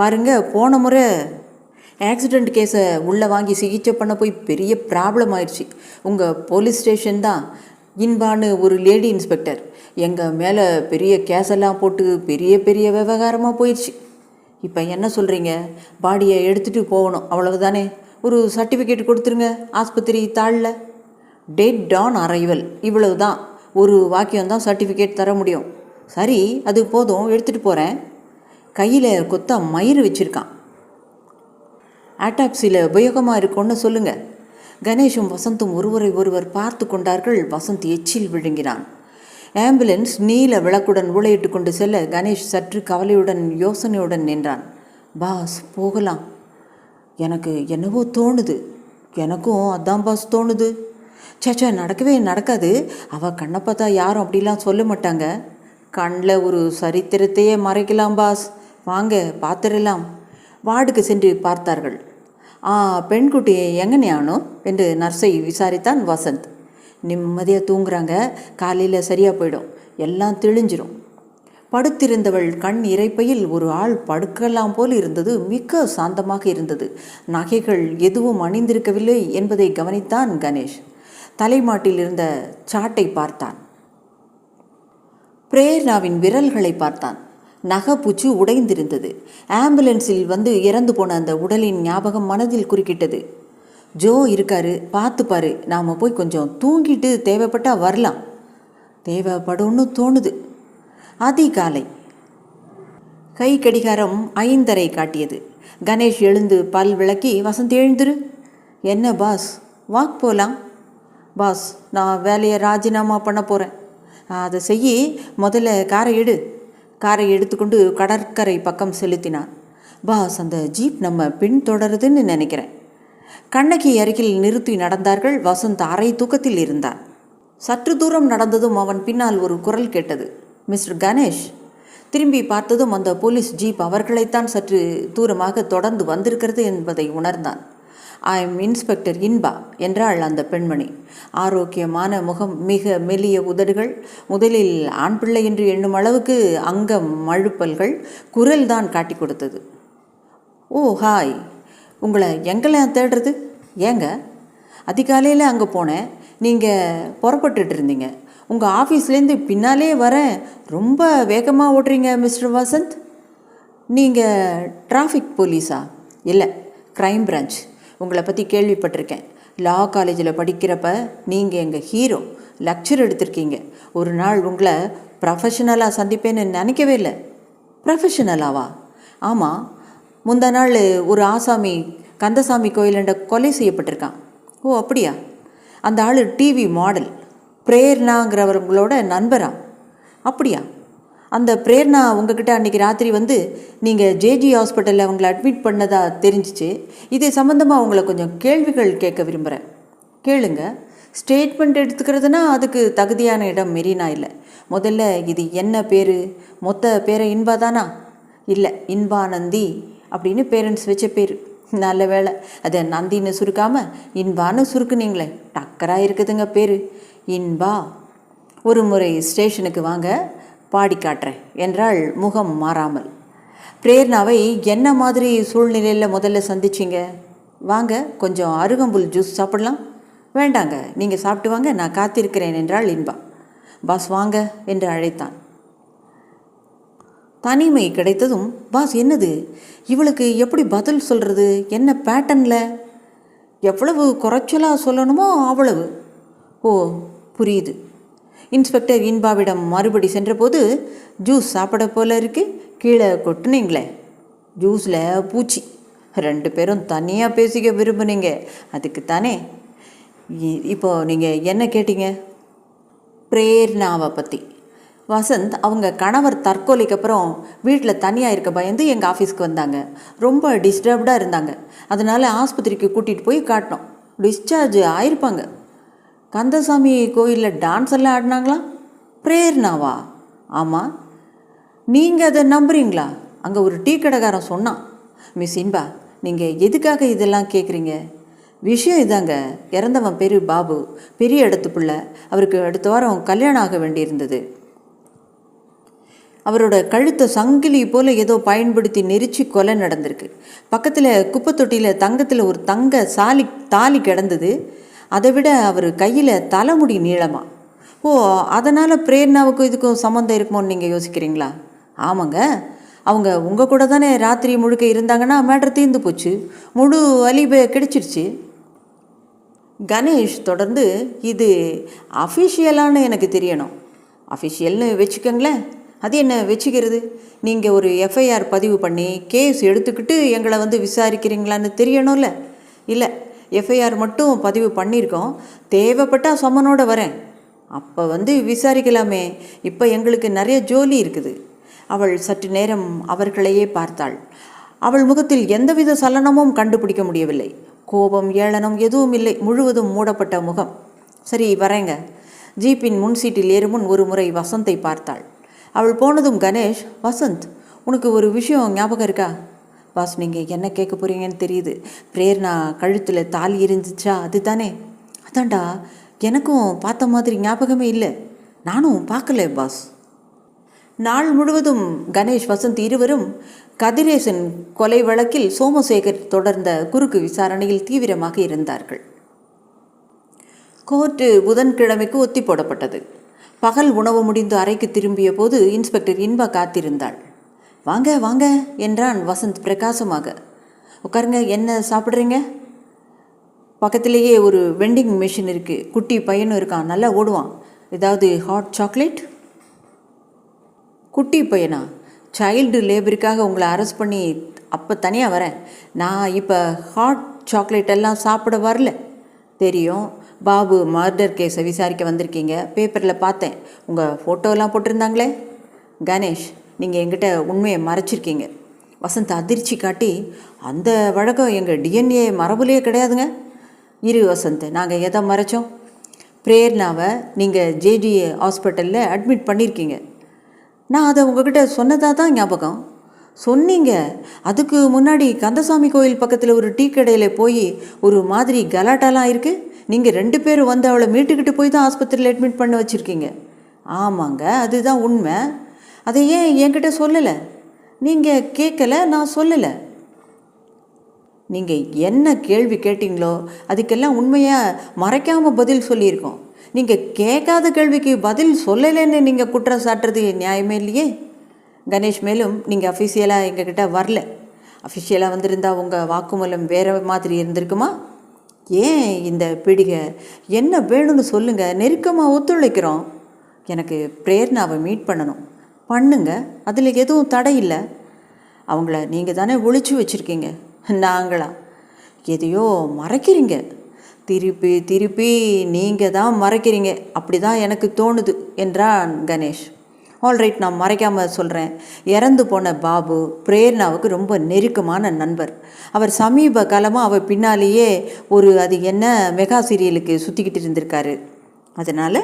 பாருங்க. போன முறை ஆக்சிடெண்ட் கேஸை உள்ளே வாங்கி சிகிச்சை பண்ண போய் பெரிய ப்ராப்ளம் ஆயிடுச்சு. உங்கள் போலீஸ் ஸ்டேஷன் தான் இன்பான்னு ஒரு லேடி இன்ஸ்பெக்டர் எங்கள் மேலே பெரிய கேஸெல்லாம் போட்டு பெரிய பெரிய விவகாரமாக போயிடுச்சு. இப்போ என்ன சொல்கிறீங்க? பாடியை எடுத்துகிட்டு போகணும், அவ்வளவுதானே? ஒரு சர்டிஃபிகேட் கொடுத்துருங்க ஆஸ்பத்திரி தாளில். டெட் ஆன் அரைவல், இவ்வளவு தான். ஒரு வாக்கியம்தான் சர்டிஃபிகேட் தர முடியும். சரி, அது போதும், எடுத்துகிட்டு போகிறேன். கையில் கொத்தா மயிறு வச்சுருக்கான். ஆட்டாப்சியில் உபயோகமாக இருக்கும்னு சொல்லுங்கள். கணேஷும் வசந்தும் ஒருவரை ஒருவர் பார்த்து கொண்டார்கள். வசந்த் எச்சில் விழுங்கினான். ஆம்புலன்ஸ் நீல விளக்குடன் ஊழையிட்டு கொண்டு செல்ல கணேஷ் சற்று கவலையுடன் யோசனையுடன் நின்றான். பாஸ், போகலாம். எனக்கு என்னவோ தோணுது. எனக்கும் அதான் பாஸ் தோணுது. சேச்சா, நடக்கவே நடக்காது. அவள் கண்ணை பார்த்தா யாரும் அப்படிலாம் சொல்ல மாட்டாங்க. கண்ணில் ஒரு சரித்திரத்தையே மறைக்கலாம் பாஸ். வாங்க பார்த்துடலாம். வார்டுக்கு சென்று பார்த்தார்கள். பெண்குட்டி எங்கனையானோ என்று நர்ஸை விசாரித்தான் வசந்த். நிம்மதியாக தூங்குறாங்க. காலையில் சரியாக போயிடும், எல்லாம் தெளிஞ்சிரும். படுத்திருந்தவள் கண் இறைப்பையில் ஒரு ஆள் படுக்கலாம் போல் இருந்தது. மிக சாந்தமாக இருந்தது. நகைகள் எதுவும் அணிந்திருக்கவில்லை என்பதை கவனித்தான் கணேஷ். தலைமாட்டில் இருந்த சாட்டை பார்த்தான். பிரேர்னாவின் விரல்களை பார்த்தான். நகைப்பூச்சு உடைந்திருந்தது. ஆம்புலன்ஸில் வந்து இறந்து போன அந்த உடலின் ஞாபகம் மனதில் குறுக்கிட்டது. ஜோ இருக்காரு, பார்த்துப்பாரு. நாம் போய் கொஞ்சம் தூங்கிட்டு தேவைப்பட்டா வரலாம். தேவைப்படும்னு தோணுது. அதிகாலை. கை கடிகாரம் 5:30 காட்டியது. கணேஷ் எழுந்து பல் விளக்கி, வசந்த் எழுந்துரு. என்ன பாஸ்? வாக் போகலாம். பாஸ், நான் வேலையை ராஜினாமா பண்ண போகிறேன். அதை செய்ய முதல்ல காரை எடு. காரை எடுத்துக்கொண்டு கடற்கரை பக்கம் செலுத்தினான். பாஸ், அந்த ஜீப் நம்ம பின்தொடருதுன்னு நினைக்கிறேன். கண்ணகி அருகில் நிறுத்தி நடந்தார்கள். வசந்த் அரை தூக்கத்தில் இருந்தான். சற்று தூரம் நடந்ததும் அவன் பின்னால் ஒரு குரல் கேட்டது. மிஸ்டர் கணேஷ். திரும்பி பார்த்ததும் அந்த போலீஸ் ஜீப் அவர்களைத்தான் சற்று தூரமாக தொடர்ந்து வந்திருக்கிறது என்பதை உணர்ந்தான். ஐ எம் இன்ஸ்பெக்டர் இன்பா என்றாள் அந்த பெண்மணி. ஆரோக்கியமான முகம், மிக மெல்லிய உதடுகள், முதலில் ஆண் பிள்ளை என்று எண்ணும் அளவுக்கு அங்கம் மழுப்பல்கள், குரல் தான் காட்டி கொடுத்தது. ஓ ஹாய், உங்களை எங்கெல்லாம் தேடுறது? ஏங்க, அதிகாலையில் அங்கே போனேன், நீங்கள் புறப்பட்டுட்டு இருந்தீங்க. உங்கள் ஆஃபீஸ்லேருந்து பின்னாலே வரேன். ரொம்ப வேகமாக ஓட்டுறீங்க மிஸ்டர் வசந்த். நீங்கள் டிராஃபிக் போலீஸா? இல்லை, க்ரைம் பிரான்ச். உங்களை பற்றி கேள்விப்பட்டிருக்கேன். லா காலேஜில் படிக்கிறப்ப நீங்கள் எங்கள் ஹீரோ. லெக்சர் எடுத்திருக்கீங்க. ஒரு நாள் உங்களை ப்ரொஃபஷனலாக சந்திப்பேன்னு நினைக்கவே இல்லை. ப்ரொஃபஷனலாவா? ஆமாம். முந்தா நாள் ஒரு ஆசாமி கந்தசாமி கோயிலண்ட கொலை செய்யப்பட்டிருக்கான். ஓ அப்படியா? அந்த ஆள் டிவி மாடல். பிரேர்னாங்கிறவங்களோட நண்பரா? அப்படியா? அந்த பிரேர்னா உங்ககிட்ட அன்றைக்கி ராத்திரி வந்து நீங்கள் ஜேஜி ஹாஸ்பிட்டலில் அவங்கள அட்மிட் பண்ணதாக தெரிஞ்சிச்சு. இது சம்மந்தமாக உங்களை கொஞ்சம் கேள்விகள் கேட்க விரும்புகிறேன். கேளுங்க. ஸ்டேட்மெண்ட் எடுத்துக்கிறதுனா அதுக்கு தகுதியான இடம் மெரினா இல்லை. முதல்ல இது என்ன பேர்? மொத்த பேரை இன்பா தானா? இல்லை, இன்பானந்தி அப்படின்னு பேரண்ட்ஸ் வச்ச பேர். நல்ல வேலை, அதை நந்தின்னு சுருக்காமல் இன்பான்னு சுருக்குனீங்களே, டக்கராக இருக்குதுங்க பேர். இன்பா. ஒரு முறை ஸ்டேஷனுக்கு வாங்க, பாடி காட்டுறேன் என்றாள் முகம் மாறாமல். பிரேர்னாவை என்ன மாதிரி சூழ்நிலையில் முதல்ல சந்திச்சிங்க? வாங்க, கொஞ்சம் அருகம்புல் ஜூஸ் சாப்பிடலாம். வேண்டாங்க, நீங்கள் சாப்பிட்டு வாங்க, நான் காத்திருக்கிறேன் என்றாள் இன்பா. பாஸ் வாங்க என்று அழைத்தான். தனிமை கிடைத்ததும், பாஸ் என்னது இவளுக்கு எப்படி பதில் சொல்கிறது? என்ன பேட்டர்னில்? எவ்வளவு குறைச்சலாக சொல்லணுமோ அவ்வளவு. ஓ புரியுது. இன்ஸ்பெக்டர் இன்பாவிடம் மறுபடி சென்றபோது, ஜூஸ் சாப்பிட போல இருக்கு, கீழே கொட்டுனீங்களே, ஜூஸில் பூச்சி. 2 பேரும் தனியாக பேசிக்க விரும்புனீங்க, அதுக்கு தானே. இப்போது நீங்கள் என்ன கேட்டீங்க? பிரேர்னாவை பற்றி. வசந்த் அவங்க கணவர் தற்கொலைக்கு அப்புறம் வீட்டில் தனியாக இருக்க பயந்து எங்கள் ஆஃபீஸ்க்கு வந்தாங்க. ரொம்ப டிஸ்டர்ப்டாக இருந்தாங்க. அதனால் ஆஸ்பத்திரிக்கு கூட்டிகிட்டு போய் காட்டினோம். டிஸ்சார்ஜ் ஆயிருப்பாங்க. கந்தசாமி கோயிலில் டான்ஸ் எல்லாம் ஆடினாங்களா? பிரேர்னாவா? ஆமாம். நீங்கள் அதை நம்புறீங்களா? அங்கே ஒரு டீ கடைக்காரன் சொன்னான். மிஸ் இன்பா, நீங்கள் எதுக்காக இதெல்லாம் கேட்குறீங்க? விஷயம் இதாங்க. இறந்தவன் பேர் பாபு, பெரிய இடத்து பிள்ளை. அவருக்கு அடுத்த வாரம் கல்யாணம் ஆக வேண்டியிருந்தது. அவரோட கழுத்தை சங்கிலி போல் ஏதோ பயன்படுத்தி நெரிச்சு கொலை நடந்திருக்கு. பக்கத்தில் குப்பை தொட்டியில் தங்கத்தில் ஒரு தங்க தாலி கிடந்தது. அதை விட அவர் கையில் தலைமுடி நீளமா. ஓ, அதனால் பிரேர்னாவுக்கும் இதுக்கும் சம்மந்தம் இருக்குமோன்னு நீங்கள் யோசிக்கிறீங்களா? ஆமாங்க, அவங்க உங்கள் கூட தானே ராத்திரி முழுக்க இருந்தாங்கன்னா மேட்ரு தீர்ந்து போச்சு, முழு அலிபே கிடைச்சிருச்சு. கணேஷ் தொடர்ந்து, இது அஃபிஷியலான்னு எனக்கு தெரியணும். அஃபிஷியல்னு வச்சுக்கோங்களேன். அது என்ன வச்சுக்கிறது? நீங்கள் ஒரு எஃப்ஐஆர் பதிவு பண்ணி கேஸ் எடுத்துக்கிட்டு எங்களை வந்து விசாரிக்கிறீங்களான்னு தெரியணும்ல. இல்லை, எஃப்ஐஆர் மட்டும் பதிவு பண்ணியிருக்கோம். தேவைப்பட்டால் சம்மனோட வரேன், அப்போ வந்து விசாரிக்கலாமே. இப்போ எங்களுக்கு நிறைய ஜோலி இருக்குது. அவள் சற்று நேரம் அவர்களையே பார்த்தாள். அவள் முகத்தில் எந்தவித சலனமும் கண்டுபிடிக்க முடியவில்லை. கோபம், ஏளனம் எதுவும் இல்லை. முழுவதும் மூடப்பட்ட முகம். சரி, வரேங்க. ஜீப்பின் முன் சீட்டில் ஏறும் முன் ஒரு முறை வசந்தை பார்த்தாள். அவள் போனதும் கணேஷ், வசந்த், உனக்கு ஒரு விஷயம் ஞாபகம் இருக்கா? பாஸ், நீங்கள் என்ன கேட்க போகிறீங்கன்னு தெரியுது. பிரேர்னா கழுத்தில் தாலி இருந்துச்சா? அது தானே? அதான்டா, எனக்கும் பார்த்த மாதிரி ஞாபகமே இல்லை. நானும் பார்க்கல பாஸ். நாள் முழுவதும் கணேஷ், வசந்த் இருவரும் கதிரேசன் கொலை வழக்கில் சோமசேகர் தொடர்ந்த குறுக்கு விசாரணையில் தீவிரமாக இருந்தார்கள். கோர்ட்டு புதன்கிழமைக்கு ஒத்தி போடப்பட்டது. பகல் உணவு முடிந்து அறைக்கு திரும்பிய போது இன்ஸ்பெக்டர் இன்பா காத்திருந்தாள். வாங்க வாங்க என்றான் வசந்த் பிரகாசமாக. உட்காருங்க. என்ன சாப்பிட்றீங்க? பக்கத்திலேயே ஒரு வெண்டிங் மிஷின் இருக்குது. குட்டி பையனும் இருக்கான், நல்லா ஓடுவான். ஏதாவது ஹாட் சாக்லேட்? குட்டி பையனா? சைல்டு லேபருக்காக உங்களை அரெஸ்ட் பண்ணி அப்போ தனியாக வரேன். நான் இப்போ ஹாட் சாக்லேட் எல்லாம் சாப்பிட வரல. தெரியும், பாபு மர்டர் கேஸை விசாரிக்க வந்திருக்கீங்க. பேப்பரில் பார்த்தேன், உங்கள் ஃபோட்டோலாம் போட்டிருந்தாங்களே. கணேஷ், நீங்கள் எங்கிட்ட உண்மையை மறைச்சிருக்கீங்க. வசந்த் அதிர்ச்சி காட்டி, அந்த வழக்கம் எங்கள் டிஎன்ஏ மரபுலேயே கிடையாதுங்க. இரு வசந்த், நாங்கள் எதை மறைச்சோம்? பிரேர்னாவை நீங்கள் ஜேடிஏ ஹாஸ்பிட்டலில் அட்மிட் பண்ணியிருக்கீங்க. நான் அதை உங்ககிட்ட சொன்னதாக தான் ஞாபகம். சொன்னீங்க. அதுக்கு முன்னாடி கந்தசாமி கோயில் பக்கத்தில் ஒரு டீ கடையில் போய் ஒரு மாதிரி கலாட்டாலாம் இருக்குது. நீங்கள் 2 பேரும் வந்து அவளை மீட்டுக்கிட்டு போய் தான் ஆஸ்பத்திரியில் அட்மிட் பண்ண வச்சுருக்கீங்க. ஆமாங்க, அதுதான் உண்மை. அதை ஏன் என்கிட்ட சொல்லலை? நீங்கள் கேட்கல, நான் சொல்லலை. நீங்கள் என்ன கேள்வி கேட்டீங்களோ அதுக்கெல்லாம் உண்மையாக மறைக்காமல் பதில் சொல்லியிருக்கோம். நீங்கள் கேட்காத கேள்விக்கு பதில் சொல்லலைன்னு நீங்கள் குற்றம் சாட்டுறது நியாயமே இல்லையே. கணேஷ், மேலும் நீங்கள் அஃபிஷியலாக எங்ககிட்ட வரல. அஃபிஷியலாக வந்திருந்தா உங்கள் வாக்குமூலம் வேறு மாதிரி இருந்திருக்குமா? ஏன் இந்த பிடிகை? என்ன வேணும்னு சொல்லுங்கள், நெருக்கமாக ஒத்துழைக்கிறோம். எனக்கு பிரேர்னாவை மீட் பண்ணணும். பண்ணுங்க, அதில் எதுவும் தடை இல்லை. அவங்கள நீங்கள் தானே ஒழிச்சு வச்சுருக்கீங்க. நாங்களா? எதையோ மறைக்கிறீங்க. திருப்பி திருப்பி நீங்கள் தான் மறைக்கிறீங்க. அப்படி தான் எனக்கு தோணுது என்றான் கணேஷ். ஆல்ரைட், நான் மறைக்காமல் சொல்கிறேன். இறந்து போன பாபு பிரேர்னாவுக்கு ரொம்ப நெருக்கமான நண்பர். அவர் சமீப காலமாக அவர் பின்னாலேயே அது என்ன மெகா சீரியலுக்கு சுற்றிக்கிட்டு இருந்திருக்காரு. அதனால்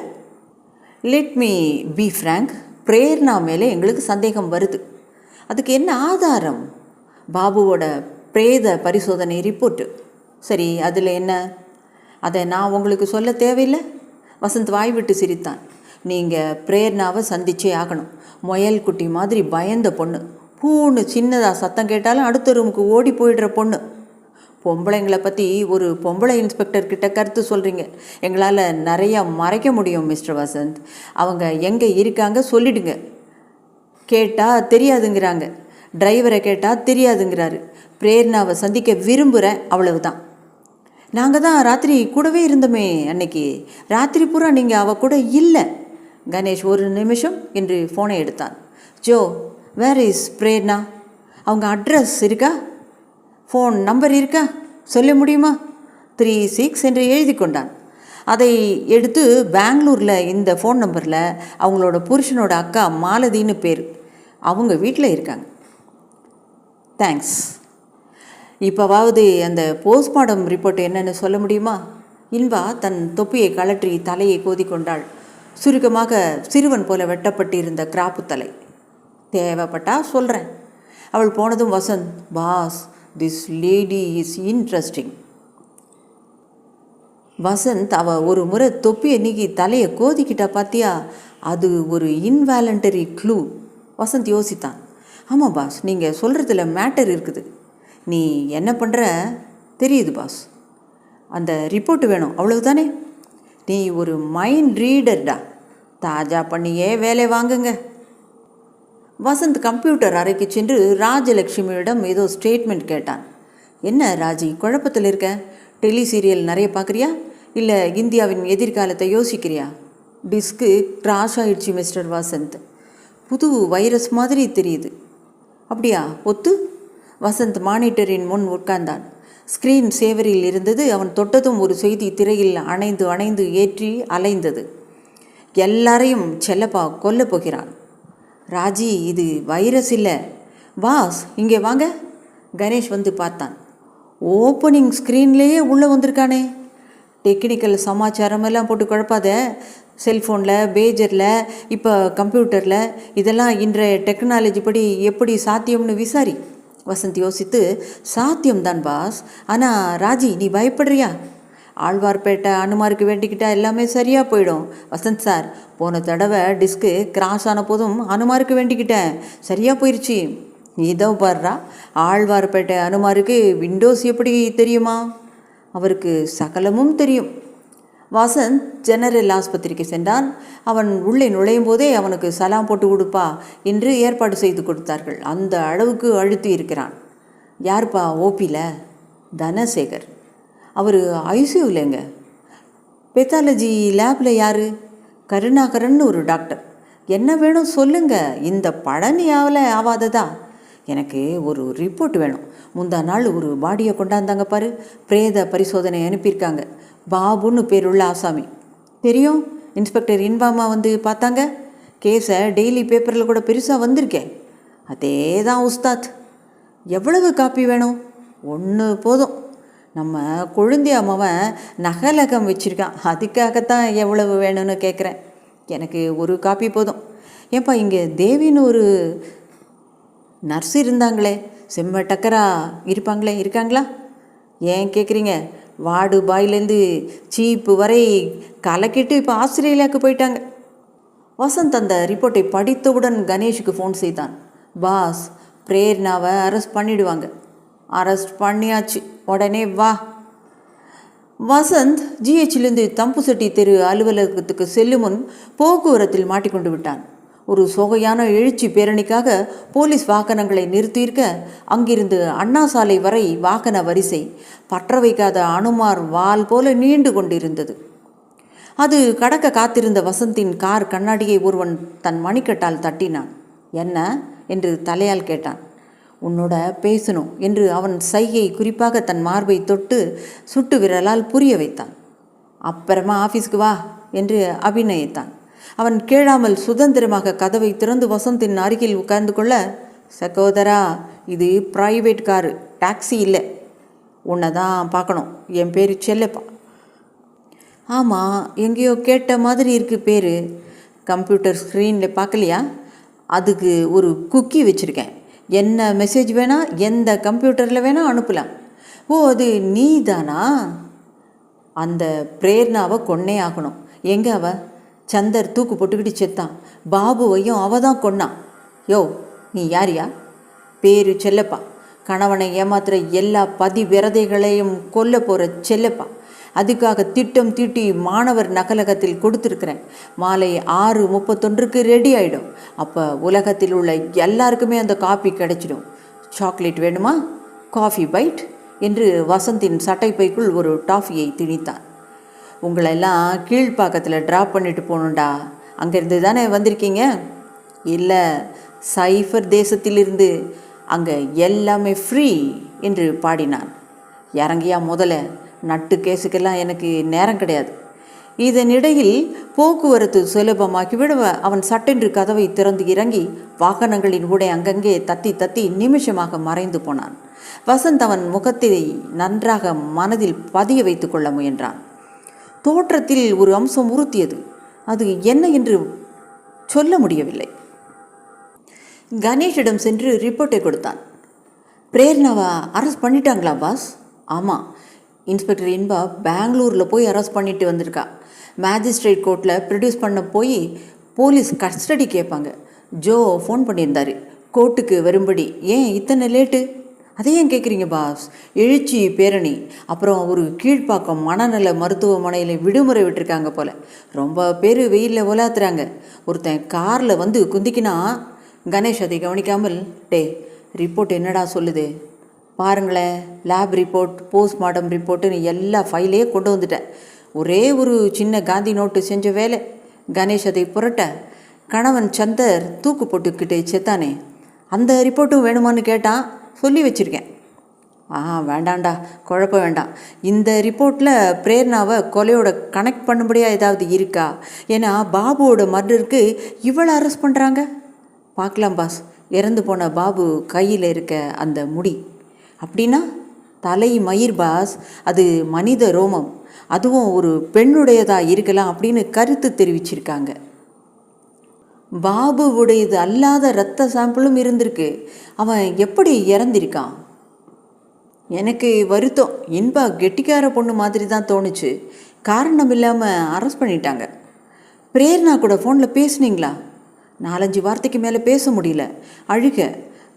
let me be frank, Prerna மேலே எங்களுக்கு சந்தேகம் வருது. அதுக்கு என்ன ஆதாரம்? பாபுவோட பிரேத பரிசோதனை ரிப்போர்ட்டு. சரி, அதில் என்ன? அதை நான் உங்களுக்கு சொல்ல தேவையில்லை. வசந்த் வாய் விட்டு சிரித்தான். நீங்கள் பிரேர்னாவை சந்திச்சே ஆகணும். முயல் குட்டி மாதிரி பயந்த பொண்ணு. பூன்னு சின்னதாக சத்தம் கேட்டாலும் அடுத்த ரூமுக்கு ஓடி போயிடுற பொண்ணு. பொம்பளைங்களை பற்றி ஒரு பொம்பளை இன்ஸ்பெக்டர்கிட்ட கருத்து சொல்கிறீங்க. எங்களால் நிறையா மறைக்க முடியும் மிஸ்டர் வசந்த். அவங்க எங்கே இருக்காங்க சொல்லிடுங்க. கேட்டால் தெரியாதுங்கிறாங்க. டிரைவரை கேட்டால் தெரியாதுங்கிறாரு. பிரேர்னாவை சந்திக்க விரும்புகிறேன், அவ்வளவுதான். நாங்கள் தான் ராத்திரி கூடவே இருந்தோமே. அன்னைக்கு ராத்திரி பூரா நீங்கள் அவள் கூட இல்லை. கணேஷ் ஒரு நிமிஷம் என்று ஃபோனை எடுத்தான். Joe, where is Prerna? அவங்க அட்ரஸ் இருக்கா? ஃபோன் நம்பர் இருக்கா? சொல்ல முடியுமா? 36 என்று எழுதி கொண்டான். அதை எடுத்து பெங்களூரில் இந்த ஃபோன் நம்பரில் அவங்களோட புருஷனோட அக்கா மாலதின்னு பேர், அவங்க வீட்டில் இருக்காங்க. தேங்க்ஸ். இப்போவாவது அந்த போஸ்ட்மார்ட்டம் ரிப்போர்ட் என்னன்னு சொல்ல முடியுமா? இன்பா தன் தொப்பியை கழற்றி தலையை கோதிக்கொண்டாள். சுருக்கமாக சிறுவன் போல வெட்டப்பட்டிருந்த கிராப்பு தலை. தேவைப்பட்டா சொல்கிறேன். அவள் போனதும் Vasanth, boss, this lady is interesting. Vasanth ஒரு முறை தொப்பியை நீக்கி தலையை கோதிக்கிட்டா பார்த்தியா? அது ஒரு இன்வாலண்டரி க்ளூ. வசந்த் யோசித்தான். ஆமாம் பாஸ், நீங்கள் சொல்கிறதுல மேட்டர் இருக்குது. நீ என்ன பண்ணுற தெரியுது பாஸ். அந்த ரிப்போர்ட்டு வேணும், அவ்வளவுதானே? நீ ஒரு மைண்ட் ரீடர்டா. தாஜா பண்ணியே வேலை வாங்குங்க. வசந்த் கம்ப்யூட்டர் அறைக்கு சென்று ராஜலக்ஷ்மியிடம் ஏதோ ஸ்டேட்மெண்ட் கேட்டான். என்ன ராஜி, குழப்பத்தில் இருக்க? டெலி சீரியல் நிறைய பார்க்குறியா, இல்லை இந்தியாவின் எதிர்காலத்தை யோசிக்கிறியா? டிஸ்க்கு கிராஷ் ஆயிடுச்சு மிஸ்டர் வசந்த். புது வைரஸ் மாதிரி தெரியுது. அப்படியா? ஒத்து. வசந்த் மானிட்டரின் முன் உட்கார்ந்தான். ஸ்க்ரீன் சேவரில் இருந்தது. அவன் தொட்டதும் ஒரு செய்தி திரையில் அணைந்து அணைந்து ஏற்றி அலைந்தது. எல்லாரையும் செல்லப்பா கொல்ல போகிறான். ராஜி, இது வைரஸ் இல்லை. பாஸ், இங்கே வாங்க. கணேஷ் வந்து பார்த்தான். ஓப்பனிங் ஸ்க்ரீன்லேயே உள்ளே வந்திருக்கானே. டெக்னிக்கல் சமாச்சாரம் எல்லாம் போட்டு குழப்பாத. செல்ஃபோனில், பேஜரில், இப்போ கம்ப்யூட்டரில் இதெல்லாம் இன்றைய டெக்னாலஜி படி எப்படி சாத்தியம்னு விசாரி. வசந்த் யோசித்து, சாத்தியம்தான் பாஸ், ஆனால் ராஜி நீ பயப்படுறியா? ஆழ்வார்பேட்டை அனுமாருக்கு வேண்டிக்கிட்டா எல்லாமே சரியாக போயிடும். வசந்த் சார், போன தடவை டிஸ்க்கு கிராஸ் ஆன போதும் அனுமாருக்கு வேண்டிக்கிட்டேன், சரியாக போயிடுச்சு. இதோ பாடுறா, ஆழ்வார்பேட்டை அனுமாருக்கு விண்டோஸ் எப்படி தெரியுமா? அவருக்கு சகலமும் தெரியும். வசந்த் ஜெனரல் ஆஸ்பத்திரிக்கு சென்றான். அவன் உள்ளே நுழையும் போதே அவனுக்கு சலாம் போட்டு கொடுப்பா என்று ஏற்பாடு செய்து கொடுத்தார்கள். அந்த அளவுக்கு அழுத்தி இருக்கிறான். யார்ப்பா ஓபியில்? தனசேகர். அவர் ஐசியூலங்க. பெத்தாலஜி லேபில் யார்? கருணாகரன் ஒரு டாக்டர். என்ன வேணும் சொல்லுங்க, இந்த பழனியாவில் ஆவாததா? எனக்கு ஒரு ரிப்போர்ட் வேணும். முந்தா நாள் ஒரு பாடியை கொண்டாந்தாங்க பாரு, பிரேத பரிசோதனை அனுப்பியிருக்காங்க. பாபுன்னு பேருள்ள ஆசாமி. தெரியும், இன்ஸ்பெக்டர் இன்பாமா வந்து பார்த்தாங்க. கேஸை டெய்லி பேப்பரில் கூட பெருசாக வந்திருக்கேன். அதே தான் உஸ்தாத். எவ்வளவு காப்பி வேணும்? ஒன்று போதும். நம்ம கொழுந்தி அம்மாவன் நகலகம் வச்சுருக்கான், அதுக்காகத்தான் எவ்வளவு வேணும்னு கேட்குறேன். எனக்கு ஒரு காப்பி போதும். ஏன்பா, இங்கே தேவின்னு ஒரு நர்ஸ் இருந்தாங்களே, செம்ம டக்கரா இருப்பாங்களே, இருக்காங்களா? ஏன் கேட்குறீங்க? வார்டு பாயிலேருந்து சீப்பு வரை கலக்கிட்டு இப்போ ஆஸ்திரேலியாவுக்கு போயிட்டாங்க. வசந்த் அந்த ரிப்போர்ட்டை படித்தவுடன் கணேஷுக்கு ஃபோன் செய்தான். பாஸ், பிரேர்னாவை அரெஸ்ட் பண்ணிடுவாங்க. அரெஸ்ட் பண்ணியாச்சு, உடனே வா. வசந்த் ஜிஹெச்சிலிருந்து தம்புசெட்டி தெரு அலுவலகத்துக்கு செல்லும் முன் போக்குவரத்தில் மாட்டிக்கொண்டு விட்டான். ஒரு சோகையான எழுச்சி பேரணிக்காக போலீஸ் வாகனங்களை நிறுத்தியிருக்க, அங்கிருந்து அண்ணா சாலை வரை வாகன வரிசை பற்ற வைக்காத அனுமார் வால் போல நீண்டு கொண்டிருந்தது. அது கடக்க காத்திருந்த வசந்தின் கார் கண்ணாடியை ஒருவன் தன் மணிக்கட்டால் தட்டினான். என்ன என்று தலையால் கேட்டான். உன்னோட பேசணும் என்று அவன் சைகை குறிப்பாக தன் மார்பை தொட்டு சுட்டு விரலால் புரிய வைத்தான். அப்புறமா ஆஃபீஸ்க்கு வா என்று அபிநயித்தான். அவன் கேளாமல் சுதந்திரமாக கதவை திறந்து வசந்தின் அருகில் உட்கார்ந்து கொள்ள, சகோதரா, இது பிரைவேட் காரு, டாக்ஸி இல்லை. உன்னை தான் பார்க்கணும். என் பேர் செல்லப்பா. ஆமாம், எங்கேயோ கேட்ட மாதிரி இருக்குது பேர். கம்ப்யூட்டர் ஸ்க்ரீனில் பார்க்கலையா? அதுக்கு ஒரு குக்கி வச்சுருக்கேன். என்ன மெசேஜ் வேணால் எந்த கம்ப்யூட்டரில் வேணால் அனுப்பலாம். ஓ, அது நீ தானா? அந்த பிரேர்னாவை கொன்னே ஆகணும். எங்கே அவ? சந்தர் தூக்கு போட்டுக்கிட்டு செத்தான். பாபுவையும் அவ தான் கொன்னான். யோ, நீ யாரியா? பேரு செல்லப்பா. கணவனை ஏமாத்துற எல்லா பதிவிரதைகளையும் கொல்ல போகிற செல்லப்பா. அதுக்காக திட்டம் தீட்டி மாணவர் நகலகத்தில் கொடுத்துருக்குறேன். மாலை 6:31 ரெடி ஆகிடும். அப்போ உலகத்தில் உள்ள எல்லாருக்குமே அந்த காப்பி கிடைச்சிடும். சாக்லேட் வேணுமா? காஃபி பைட் என்று வசந்தின் சட்டைப்பைக்குள் ஒரு டாஃபியை திணித்தான். உங்களெல்லாம் கீழ்ப்பாக்கத்தில் ட்ராப் பண்ணிட்டு போகணுண்டா. அங்கேருந்து தானே வந்திருக்கீங்க? இல்லை, சைஃபர் தேசத்திலிருந்து. அங்கே எல்லாமே ஃப்ரீ என்று பாடினான். இறங்கியா முதல்ல, நட்டு கேஸுக்கெல்லாம் எனக்கு நேரம் கிடையாது. இதனிடையில் போக்குவரத்து சுலபமாக்கிவிட அவன் சட்டென்று கதவை திறந்து இறங்கி வாகனங்களின் ஊடே அங்கங்கே தத்தி தத்தி நிமிஷமாக மறைந்து போனான். வசந்த் அவன் முகத்தை நன்றாக மனதில் பதிய வைத்து கொள்ள முயன்றான். தோற்றத்தில் ஒரு அம்சம் உறுத்தியது. அது என்ன என்று சொல்ல முடியவில்லை. கணேஷிடம் சென்று ரிப்போர்ட்டை கொடுத்தான். பிரேர்னாவை அரெஸ்ட் பண்ணிட்டாங்களா பாஸ்? ஆமாம், இன்ஸ்பெக்டர் இன்பா பெங்களூரில் போய் அரெஸ்ட் பண்ணிட்டு வந்திருக்கா. மேஜிஸ்ட்ரேட் கோர்ட்டில் ப்ரொடியூஸ் பண்ண போய் போலீஸ் கஸ்டடி கேட்பாங்க. ஜோ ஃபோன் பண்ணியிருந்தார் கோர்ட்டுக்கு வரும்படி. ஏன் இத்தனை லேட்டு? அதை ஏன் கேட்குறீங்க பாஸ்? எழுச்சி பேரணி, அப்புறம் ஒரு கீழ்ப்பாக்கம் மனநல மருத்துவமனையில் விடுமுறை விட்டுருக்காங்க போல். ரொம்ப பேர் வெயிலில் உலாத்துறாங்க. ஒருத்தன் காரில் வந்து குந்திக்கினா. கணேஷ் அதை கவனிக்காமல், டே, ரிப்போர்ட் என்னடா சொல்லுது பாருங்களேன். லேப் ரிப்போர்ட், போஸ்ட்மார்ட்டம் ரிப்போர்ட்டுன்னு எல்லா ஃபைலையே கொண்டு வந்துட்டேன். ஒரே ஒரு சின்ன காந்தி நோட்டு செஞ்ச வேலை. கணேஷ் அதை புரட்ட, கணவன் சந்தர் தூக்கு போட்டுக்கிட்டே செத்தானே, அந்த ரிப்போர்ட்டும் வேணுமான்னு கேட்டான். சொல்லி வச்சுருக்கேன். வேண்டாண்டா, குழப்பம் வேண்டாம். இந்த ரிப்போர்ட்டில் பிரேர்னாவை கொலையோட கனெக்ட் பண்ணும்படியாக ஏதாவது இருக்கா? ஏன்னா பாபுவோட மர்டருக்கு இவ்வளோ அரெஸ்ட் பண்ணுறாங்க. பார்க்கலாம் பாஸ். இறந்து போன பாபு கையில் இருக்க அந்த முடி, அப்படின்னா? தலை மயிர் பாஸ், அது மனித ரோமம், அதுவும் ஒரு பெண்ணுடையதாக இருக்கலாம் அப்படின்னு கருத்து தெரிவிச்சிருக்காங்க. பாபுவுடையது அல்லாத இரத்த சாம்பிளும் இருந்திருக்கு. அவன் எப்படி இறந்திருக்கான்? எனக்கு வருத்தம். இன்பா கெட்டிக்கார பொண்ணு மாதிரி தான் தோணுச்சு. காரணம் இல்லாமல் அரெஸ்ட் பண்ணிட்டாங்க. பிரேர்னா கூட ஃபோனில் பேசுனீங்களா? 4-5 வார்த்தைக்கு மேலே பேச முடியல. அழுக.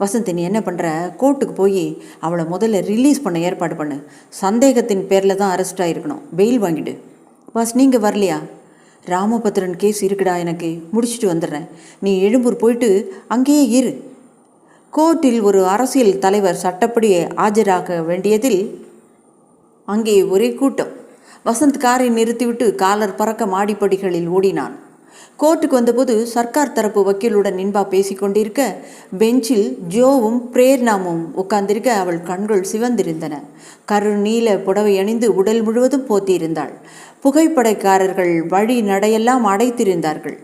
வசந்த், நீ என்ன பண்ணுற? கோர்ட்டுக்கு போய் அவளை முதல்ல ரிலீஸ் பண்ண ஏற்பாடு பண்ணு. சந்தேகத்தின் பேரில் தான் அரெஸ்ட் ஆகிருக்கணும். பெயில் வாங்கிடு. பாஸ், நீங்கள் வரலையா? ராமபத்ரன் கேஸ் இருக்குடா, எனக்கு முடிச்சுட்டு வந்துடுறேன். நீ எழும்பூர் போயிட்டு அங்கேயே இரு. கோர்ட்டில் ஒரு அரசியல் தலைவர் சட்டப்படி ஆஜராக வேண்டியதில் அங்கே ஒரே கூட்டம். வசந்த் காரை நிறுத்திவிட்டு காலர் பறக்க மாடிப்படிகளில் ஓடினான். கோர்ட்டுக்கு வந்தபோது சர்க்கார் தரப்பு வக்கீலுடன் இன்பா பேசிக்கொண்டிருக்க, பெஞ்சில் ஜோவும் பிரேர்னாவும் உட்கார்ந்திருக்க அவள் கண்கள் சிவந்திருந்தன. கருநீல புடவை அணிந்து உடல் முழுவதும் போத்தியிருந்தாள். புகைப்படைக்காரர்கள் வழி நடையெல்லாம் அடைத்திருந்தார்கள்.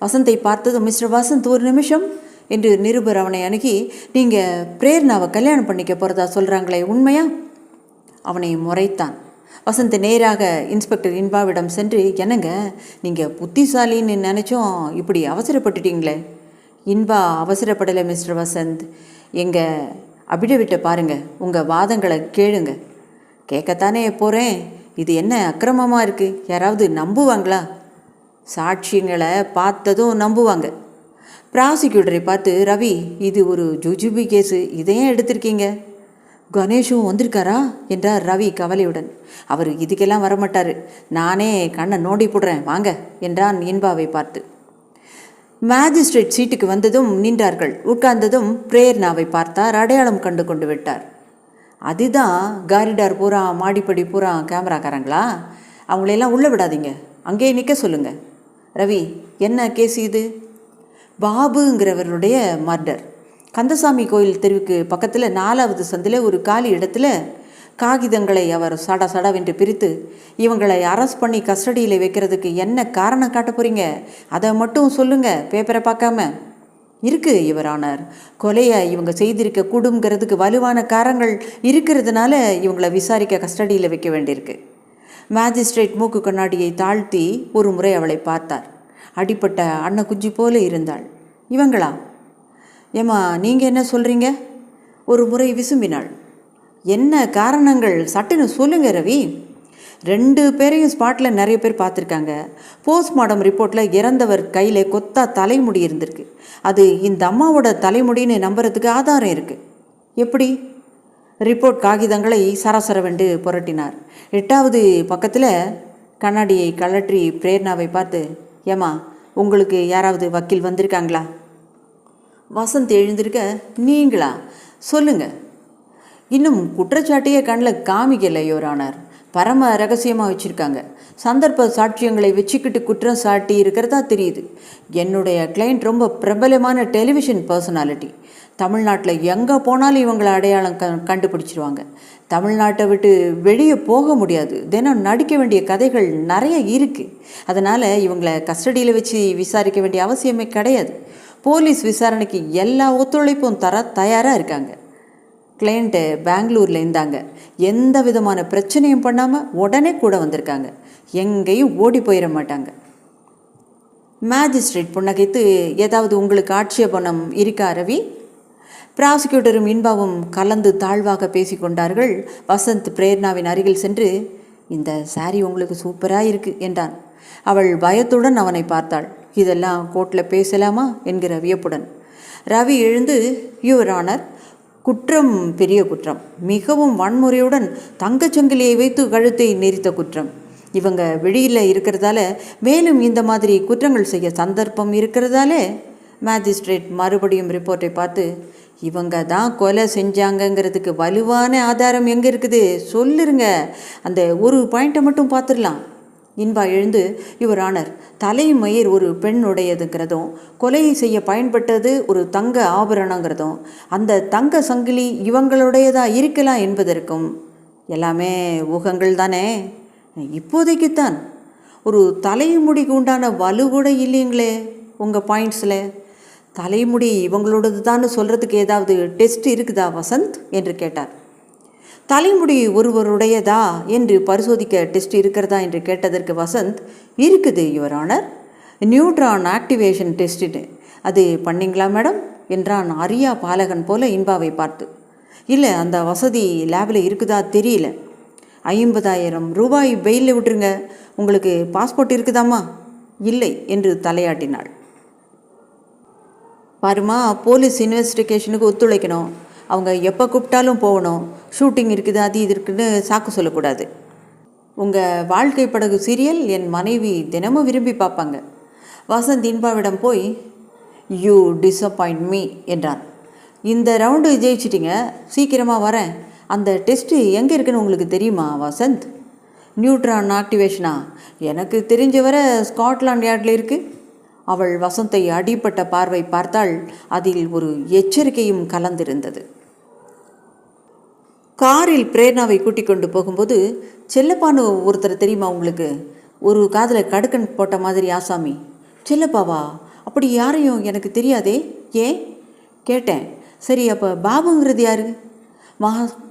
வசந்தை பார்த்ததும், மிஸ்டர் வசந்த், ஒரு நிமிஷம் என்று நிருபர் அவனை அணுகி, நீங்கள் பிரேர்னாவை கல்யாணம் பண்ணிக்க போகிறதா சொல்கிறாங்களே, உண்மையா? அவனை முறைத்தான். வசந்த் நேராக இன்ஸ்பெக்டர் இன்பாவிடம் சென்று, என்னங்க நீங்கள் புத்திசாலின்னு நினச்சோம், இப்படி அவசரப்பட்டுட்டீங்களே? இன்பா அவசரப்படலை மிஸ்டர் வசந்த். எங்கள் அபிடவிட்டை பாருங்கள், உங்கள் வாதங்களை கேளுங்க. கேட்கத்தானே போகிறேன். இது என்ன அக்கிரமமாக இருக்குது? யாராவது நம்புவாங்களா? சாட்சியங்களை பார்த்ததும் நம்புவாங்க. ப்ராசிக்யூட்டரை பார்த்து, ரவி, இது ஒரு ஜுஜுபி கேஸு, இதையும் எடுத்திருக்கீங்க. கணேஷும் வந்திருக்காரா என்றார் ரவி கவலையுடன். அவர் இதுக்கெல்லாம் வரமாட்டார், நானே கண்ணை நோண்டி போடுறேன், வாங்க என்றான் இன்பாவை பார்த்து. மேஜிஸ்ட்ரேட் சீட்டுக்கு வந்ததும் நின்றார்கள். உட்கார்ந்ததும் பிரேர்னாவை பார்த்தார். அடையாளம் கண்டு கொண்டு விட்டார். அதுதான் காரிடார் பூரா, மாடிப்படி பூரா கேமராக்காரங்களா? அவங்களையெல்லாம் உள்ளே விடாதீங்க, அங்கேயே நிற்க சொல்லுங்கள். ரவி, என்ன கேஸ் இது? பாபுங்கிறவருடைய மர்டர். கந்தசாமி கோயில் தெருவுக்கு பக்கத்தில் 4வது சந்தில் ஒரு காலி இடத்துல காகிதங்களை அவர் சட சடவென்று பிரித்து இவங்களை அரெஸ்ட் பண்ணி கஸ்டடியில் வைக்கிறதுக்கு என்ன காரணம் காட்ட போகிறீங்க? அதை மட்டும் சொல்லுங்கள், பேப்பரை பார்க்காம. இருக்குது யுவர் ஆனர், கொலையை இவங்க செய்திருக்க கூடுங்கிறதுக்கு வலுவான காரணங்கள் இருக்கிறதுனால இவங்களை விசாரிக்க கஸ்டடியில் வைக்க வேண்டியிருக்கு. மேஜிஸ்ட்ரேட் மூக்கு கண்ணாடியை தாழ்த்தி ஒரு முறை அவளை பார்த்தார். அடிப்பட்ட அன்ன குஞ்சு போல இருந்தாள். இவங்களா? ஏம்மா, நீங்கள் என்ன சொல்கிறீங்க? ஒரு முறை விசும்பினாள். என்ன காரணங்கள் சட்டுன்னு சொல்லுங்க ரவி. 2 பேரையும் ஸ்பாட்டில் நிறைய பேர் பார்த்துருக்காங்க. போஸ்ட்மார்ட்டம் ரிப்போர்ட்டில் இறந்தவர் கையில் கொத்தா தலைமுடி இருந்திருக்கு. அது இந்த அம்மாவோட தலைமுடின்னு நம்புறதுக்கு ஆதாரம் இருக்குது. எப்படி? ரிப்போர்ட் காகிதங்களை சரசரவென்று புரட்டினார். 8வது பக்கத்தில் கண்ணாடியை கழற்றி பிரேர்னாவை பார்த்து, ஏம்மா, உங்களுக்கு யாராவது வக்கீல் வந்திருக்காங்களா? வசந்த் எழுந்திருக்க, நீங்களா? சொல்லுங்க. இன்னும் குற்றச்சாட்டையே கண்ணில் காமிக்கலை யுவர் ஆனர். பரம ரகசியமாக வச்சுருக்காங்க. சந்தர்ப்ப சாட்சியங்களை வச்சுக்கிட்டு குற்றம் சாட்டி இருக்கிறதா தெரியுது. என்னுடைய கிளைண்ட் ரொம்ப பிரபலமான டெலிவிஷன் பர்சனாலிட்டி. தமிழ்நாட்டில் எங்கே போனாலும் இவங்களை அடையாளம் கண்டுபிடிச்சிருவாங்க. தமிழ்நாட்டை விட்டு வெளியே போக முடியாது. தினம் நடிக்க வேண்டிய கதைகள் நிறைய இருக்குது. அதனால் இவங்களை கஸ்டடியில் வச்சு விசாரிக்க வேண்டிய அவசியமே கிடையாது. போலீஸ் விசாரணைக்கு எல்லா ஒத்துழைப்பும் தர தயாராக இருக்காங்க. கிளைண்ட்டு பெங்களூரில் இருந்தாங்க. எந்த விதமான பிரச்சனையும் பண்ணாமல் உடனே கூட வந்திருக்காங்க. எங்கேயும் ஓடி போயிட மாட்டாங்க. மேஜிஸ்ட்ரேட் புன்னகைத்து, ஏதாவது உங்களுக்கு ஆட்சேபணம் இருக்கா ரவி? ப்ராசிக்யூட்டரும் இன்பாவும் கலந்து தாழ்வாக பேசிக்கொண்டார்கள். வசந்த் பிரேர்னாவின் அருகில் சென்று, இந்த சாரி உங்களுக்கு சூப்பராக இருக்குது என்றான். அவள் பயத்துடன் அவனை பார்த்தாள். இதெல்லாம் கோர்ட்டில் பேசலாமா என்கிற வியப்புடன். ரவி எழுந்து, யுவர் ஆனர், குற்றம் பெரிய குற்றம். மிகவும் வன்முறையுடன் தங்கச்சங்கிலியை வைத்து கழுத்தை நெரித்த குற்றம். இவங்க வெளியில் இருக்கிறதால மேலும் இந்த மாதிரி குற்றங்கள் செய்ய சந்தர்ப்பம் இருக்கிறதாலே. மேஜிஸ்ட்ரேட் மறுபடியும் ரிப்போர்ட்டை பார்த்து, இவங்க தான் கொலை செஞ்சாங்கங்கிறதுக்கு வலுவான ஆதாரம் எங்கே இருக்குது சொல்லிருங்க. அந்த ஒரு பாயிண்ட்டை மட்டும் பார்த்துடலாம். இன்பா எழுந்து, யுவர் ஆனர், தலைமயிர் ஒரு பெண்ணுடையதுங்கிறதும் கொலையை செய்ய பயன்பட்டது ஒரு தங்க ஆபரணங்கிறதும் அந்த தங்க சங்கிலி இவங்களுடையதாக இருக்கலாம் என்பதற்கும் எல்லாமே ஊகங்கள் தானே. இப்போதைக்குத்தான். ஒரு தலைமுடிக்கு உண்டான வலு கூட இல்லைங்களே உங்கள் பாயிண்ட்ஸில். தலைமுடி இவங்களோடது தான் சொல்கிறதுக்கு ஏதாவது டெஸ்ட் இருக்குதா வசந்த் என்று கேட்டார். தலைமுடி ஒருவருடையதா என்று பரிசோதிக்க டெஸ்ட் இருக்கிறதா என்று கேட்டதற்கு வசந்த், இருக்குது யுவர் ஆனர், நியூட்ரான் ஆக்டிவேஷன் டெஸ்ட்டுன்னு. அது பண்ணிங்களா மேடம் என்றான் அரியா பாலகன் போல இன்பாவை பார்த்து. இல்லை, அந்த வசதி லேபில் இருக்குதா தெரியல. 50,000 ரூபாய் பெயிலில் விட்டுருங்க. உங்களுக்கு பாஸ்போர்ட் இருக்குதாம்மா? இல்லை என்று தலையாட்டினாள். பாருமா, போலீஸ் இன்வெஸ்டிகேஷனுக்கு ஒத்துழைக்கணும். அவங்க எப்போ கூப்பிட்டாலும் போகணும். ஷூட்டிங் இருக்குது, அது இது இருக்குன்னு சாக்கு சொல்லக்கூடாது. உங்கள் வாழ்க்கை படகு சீரியல் என் மனைவி தினமும் விரும்பி பார்ப்பாங்க. வசந்த் இன்பாவிடம் போய், யூ டிஸப்பாயிண்ட் மீ என்றான். இந்த ரவுண்டு ஜெயிச்சிட்டிங்க, சீக்கிரமாக வரேன். அந்த டெஸ்ட்டு எங்கே இருக்குன்னு உங்களுக்கு தெரியுமா வசந்த்? நியூட்ரான் ஆக்டிவேஷனா? எனக்கு தெரிஞ்ச வர ஸ்காட்லாண்ட் யார்டில் இருக்குது. அவள் வசந்தை அடிப்பட்ட பார்வை பார்த்தாள். அதில் ஒரு எச்சரிக்கையும் கலந்திருந்தது. காரில் பிரேர்னாவை கூட்டிக் கொண்டு போகும்போது, செல்லப்பான்னு ஒருத்தர் தெரியுமா உங்களுக்கு? ஒரு காதில் கடுக்கன் போட்ட மாதிரி ஆசாமி. செல்லப்பாவா? அப்படி யாரையும் எனக்கு தெரியாதே. ஏன் கேட்டேன். சரி, அப்போ பாபுங்கிறது யாரு?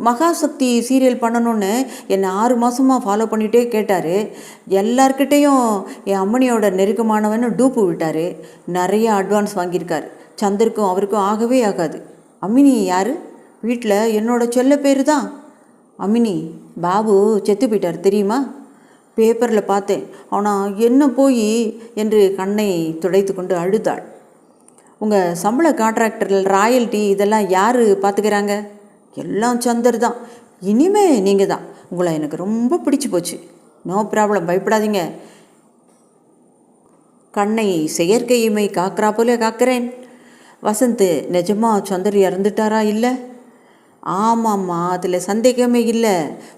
மகாசக்தி சீரியல் பண்ணணுன்னு என்னை 6 மாதமாக ஃபாலோ பண்ணிகிட்டே கேட்டார். எல்லார்கிட்டேயும் என் அம்மனியோட நெருக்கமானவன்னு டூப்பு விட்டார். நிறைய அட்வான்ஸ் வாங்கியிருக்கார். சந்தருக்கும் அவருக்கும் ஆகவே ஆகாது. அம்மினி யார்? வீட்டில் என்னோட செல்ல பேர் தான் அம்மினி. பாபு செத்து போயிட்டார் தெரியுமா? பேப்பரில் பார்த்தேன். ஆனால் என்ன போய் என்று கண்ணை துடைத்து கொண்டு அழுதாள். உங்கள் சம்பள கான்ட்ராக்டர்கள், ராயல்ட்டி இதெல்லாம் யார் பார்த்துக்கிறாங்க? எல்லாம் சந்தர் தான். இனிமே நீங்கள் தான். உங்களை எனக்கு ரொம்ப பிடிச்சி போச்சு. நோ ப்ராப்ளம், பயப்படாதீங்க. கண்ணை செயற்கையுமை காக்கிறா போல காக்கிறேன். வசந்த், நிஜமாக சந்தர் இறந்துட்டாரா? இல்லை. ஆமாம்மா, அதில் சந்தேகமே இல்லை.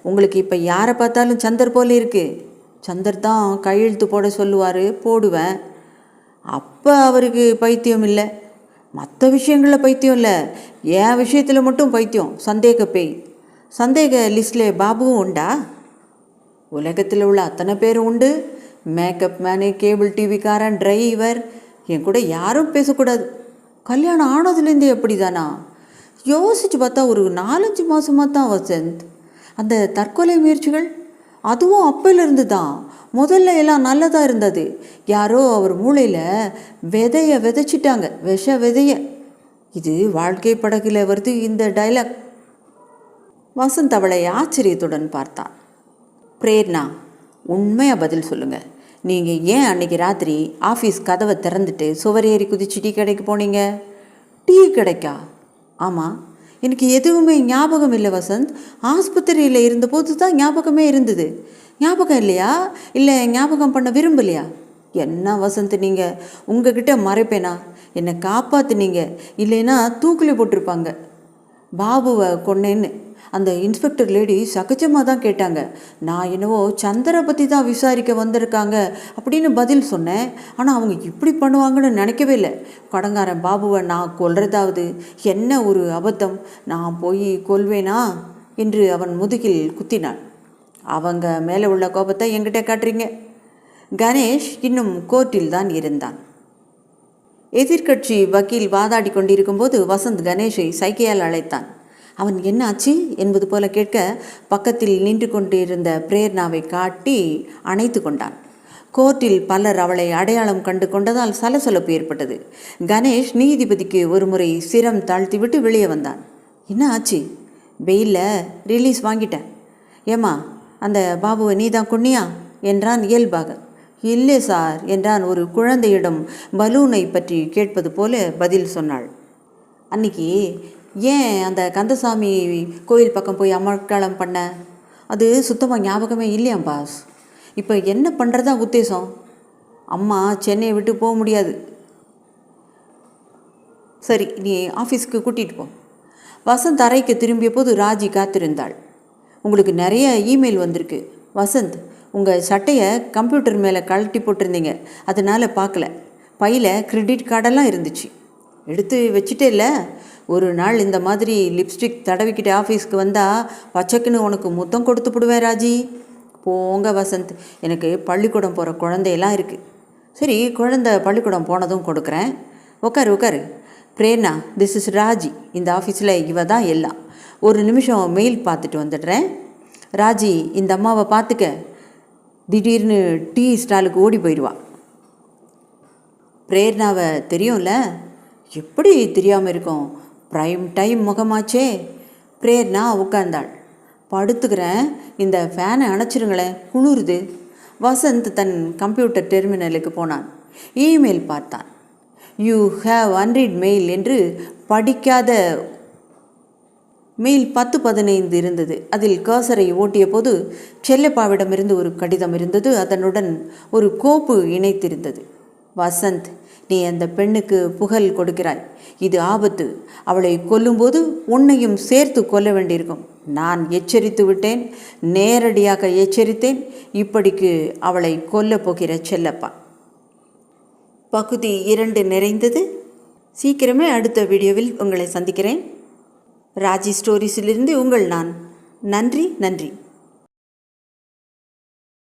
உங்களுக்கு இப்போ யாரை பார்த்தாலும் சந்தர் போல இருக்குது. சந்தர் தான் கையெழுத்து போட சொல்லுவார், போடுவேன். அப்போ அவருக்கு பைத்தியம் இல்லை. மற்ற விஷயங்களில் பைத்தியம் இல்லை, என் விஷயத்தில் மட்டும் பைத்தியம். சந்தேக பேய். சந்தேக லிஸ்டில் பாபுவும் உண்டா? உலகத்தில் உள்ள அத்தனை பேரும் உண்டு. மேக்கப் மேனு, கேபிள் டிவிக்காரன், டிரைவர், என் கூட யாரும் பேசக்கூடாது. கல்யாணம் ஆனதுலேருந்தே எப்படி தானா? யோசித்து பார்த்தா ஒரு 4-5 மாதமாக தான் வசந்த். அந்த தற்கொலை முயற்சிகள், அதுவும் அப்போலேருந்து தான். முதல்ல எல்லாம் நல்லதாக இருந்தது. யாரோ அவர் மூளையில் விதையை விதைச்சிட்டாங்க, விஷ விதைய. இது வாழ்க்கை படகுல வருது இந்த டைலாக். வசந்த் அவளை ஆச்சரியத்துடன் பார்த்தான். பிரேர்னா, உண்மையாக பதில் சொல்லுங்கள். நீங்கள் ஏன் அன்றைக்கி ராத்திரி ஆஃபீஸ் கதவை திறந்துட்டு சுவரேறி குதிச்சு டீ கடைக்கு போனீங்க? டீ கடைக்கா? ஆமாம், எனக்கு எதுவுமே ஞாபகம் இல்லை வசந்த். ஆஸ்பத்திரியில் இருந்தபோது தான் ஞாபகமே இருந்தது. ஞாபகம் இல்லையா? இல்லை ஞாபகம் பண்ண விரும்பலையா? என்ன வசந்த் நீங்கள், உங்ககிட்ட மறைப்பேனா? என்னை காப்பாற்றுனீங்க, இல்லைன்னா தூக்கில் போட்டிருப்பாங்க. பாபுவை கொன்னேன்னு அந்த இன்ஸ்பெக்டர் லேடி சகஜமாக தான் கேட்டாங்க. நான் என்னவோ சந்தரை பற்றி தான் விசாரிக்க வந்திருக்காங்க அப்படின்னு பதில் சொன்னேன். ஆனால் அவங்க இப்படி பண்ணுவாங்கன்னு நினைக்கவே இல்லை. கடங்காரன் பாபுவை நான் கொல்றதாவது என்ன ஒரு அபத்தம். நான் போய் கொல்வேனா என்று அவன் முதுகில் குத்தினான். அவங்க மேலே உள்ள கோபத்தை என்கிட்ட காட்டுறீங்க. கணேஷ் இன்னும் கோர்ட்டில் தான் இருந்தான். எதிர்கட்சி வக்கீல் வாதாடி கொண்டிருக்கும்போது வசந்த் கணேஷை சைகையால் அழைத்தான். அவன் என்ன ஆச்சு என்பது போல கேட்க, பக்கத்தில் நின்று கொண்டிருந்த பிரேர்னாவை காட்டி அணைத்து கொண்டான். கோர்ட்டில் பலர் அவளை அடையாளம் கண்டு கொண்டதால் சலசலப்பு ஏற்பட்டது. கணேஷ் நீதிபதிக்கு ஒரு முறை சிரம் தாழ்த்திவிட்டு வெளியே வந்தான். என்ன ஆச்சு? பெயிலில் ரிலீஸ் வாங்கிட்டேன். ஏம்மா, அந்த பாபுவை நீ தான் கொன்னியா என்றான் இயல்பாக. இல்லை சார் என்றான் ஒரு குழந்தையிடம் பலூனை பற்றி கேட்பது போல பதில் சொன்னாள். அன்னைக்கு ஏன் அந்த கந்தசாமி கோயில் பக்கம் போய் அமர்க்களம் பண்ண? அது சுத்தமாக ஞாபகமே இல்லையாம் பாஸ். இப்போ என்ன பண்ணுறதா உத்தேசம்? அம்மா சென்னையை விட்டு போக முடியாது. சரி, நீ ஆஃபீஸ்க்கு கூட்டிகிட்டு போ. வசந்த் அறைக்கு திரும்பிய போது ராஜி காத்திருந்தாள். உங்களுக்கு நிறைய இமெயில் வந்திருக்கு வசந்த். உங்கள் சட்டையை கம்ப்யூட்டர் மேலே கழட்டி போட்டிருந்தீங்க, அதனால் பார்க்கல. பையில் கிரெடிட் கார்டெல்லாம் இருந்துச்சு. எடுத்து வச்சுட்டே இல்லை. ஒரு நாள் இந்த மாதிரி லிப்ஸ்டிக் தடவிக்கிட்டு ஆஃபீஸ்க்கு வந்தால் பச்சைக்குன்னு உனக்கு முத்தம் கொடுத்து விடுவேன் ராஜி. போங்க வசந்த், எனக்கு பள்ளிக்கூடம் போகிற குழந்தையெல்லாம் இருக்குது. சரி, குழந்தை பள்ளிக்கூடம் போனதும் கொடுக்குறேன். உட்காரு. Prerana, this is Raji. இந்த ஆஃபீஸில் இவ தான் எல்லாம். ஒரு நிமிஷம் மெயில் பார்த்துட்டு வந்துடுறேன். ராஜி இந்த அம்மாவை பார்த்துக்க. திடீர்னு டீ ஸ்டாலுக்கு ஓடி போயிடுவா. பிரேர்னாவை தெரியும்ல? எப்படி தெரியாமல் இருக்கும்? Prime time முகமாச்சே. பிரேர்னா உட்கார்ந்தாள். படுத்துக்கிறேன், இந்த ஃபேனை அணைச்சிருங்களேன், குளிருது. வசந்த் தன் கம்ப்யூட்டர் டெர்மினலுக்கு போனான். இமெயில் பார்த்தான். யூ ஹேவ் அன்ரீட் மெயில் என்று படிக்காத மெயில் 10-15 இருந்தது. அதில் கர்சரை ஓட்டிய போது செல்லப்பாவிடமிருந்து ஒரு கடிதம் இருந்தது. அதனுடன் ஒரு கோப்பு இணைத்திருந்தது. வசந்த், நீ அந்த பெண்ணுக்கு புகழ் கொடுக்கிறாய். இது ஆபத்து. அவளை கொல்லும்போது உன்னையும் சேர்த்து கொல்ல வேண்டியிருக்கும். நான் எச்சரித்து விட்டேன், நேரடியாக எச்சரித்தேன். இப்படிக்கு அவளை கொல்லப் போகிற செல்லப்பா. பகுதி 2 நிறைந்தது. சீக்கிரமே அடுத்த வீடியோவில் உங்களை சந்திக்கிறேன். ராஜி ஸ்டோரிஸிலிருந்து உங்கள் நான். நன்றி.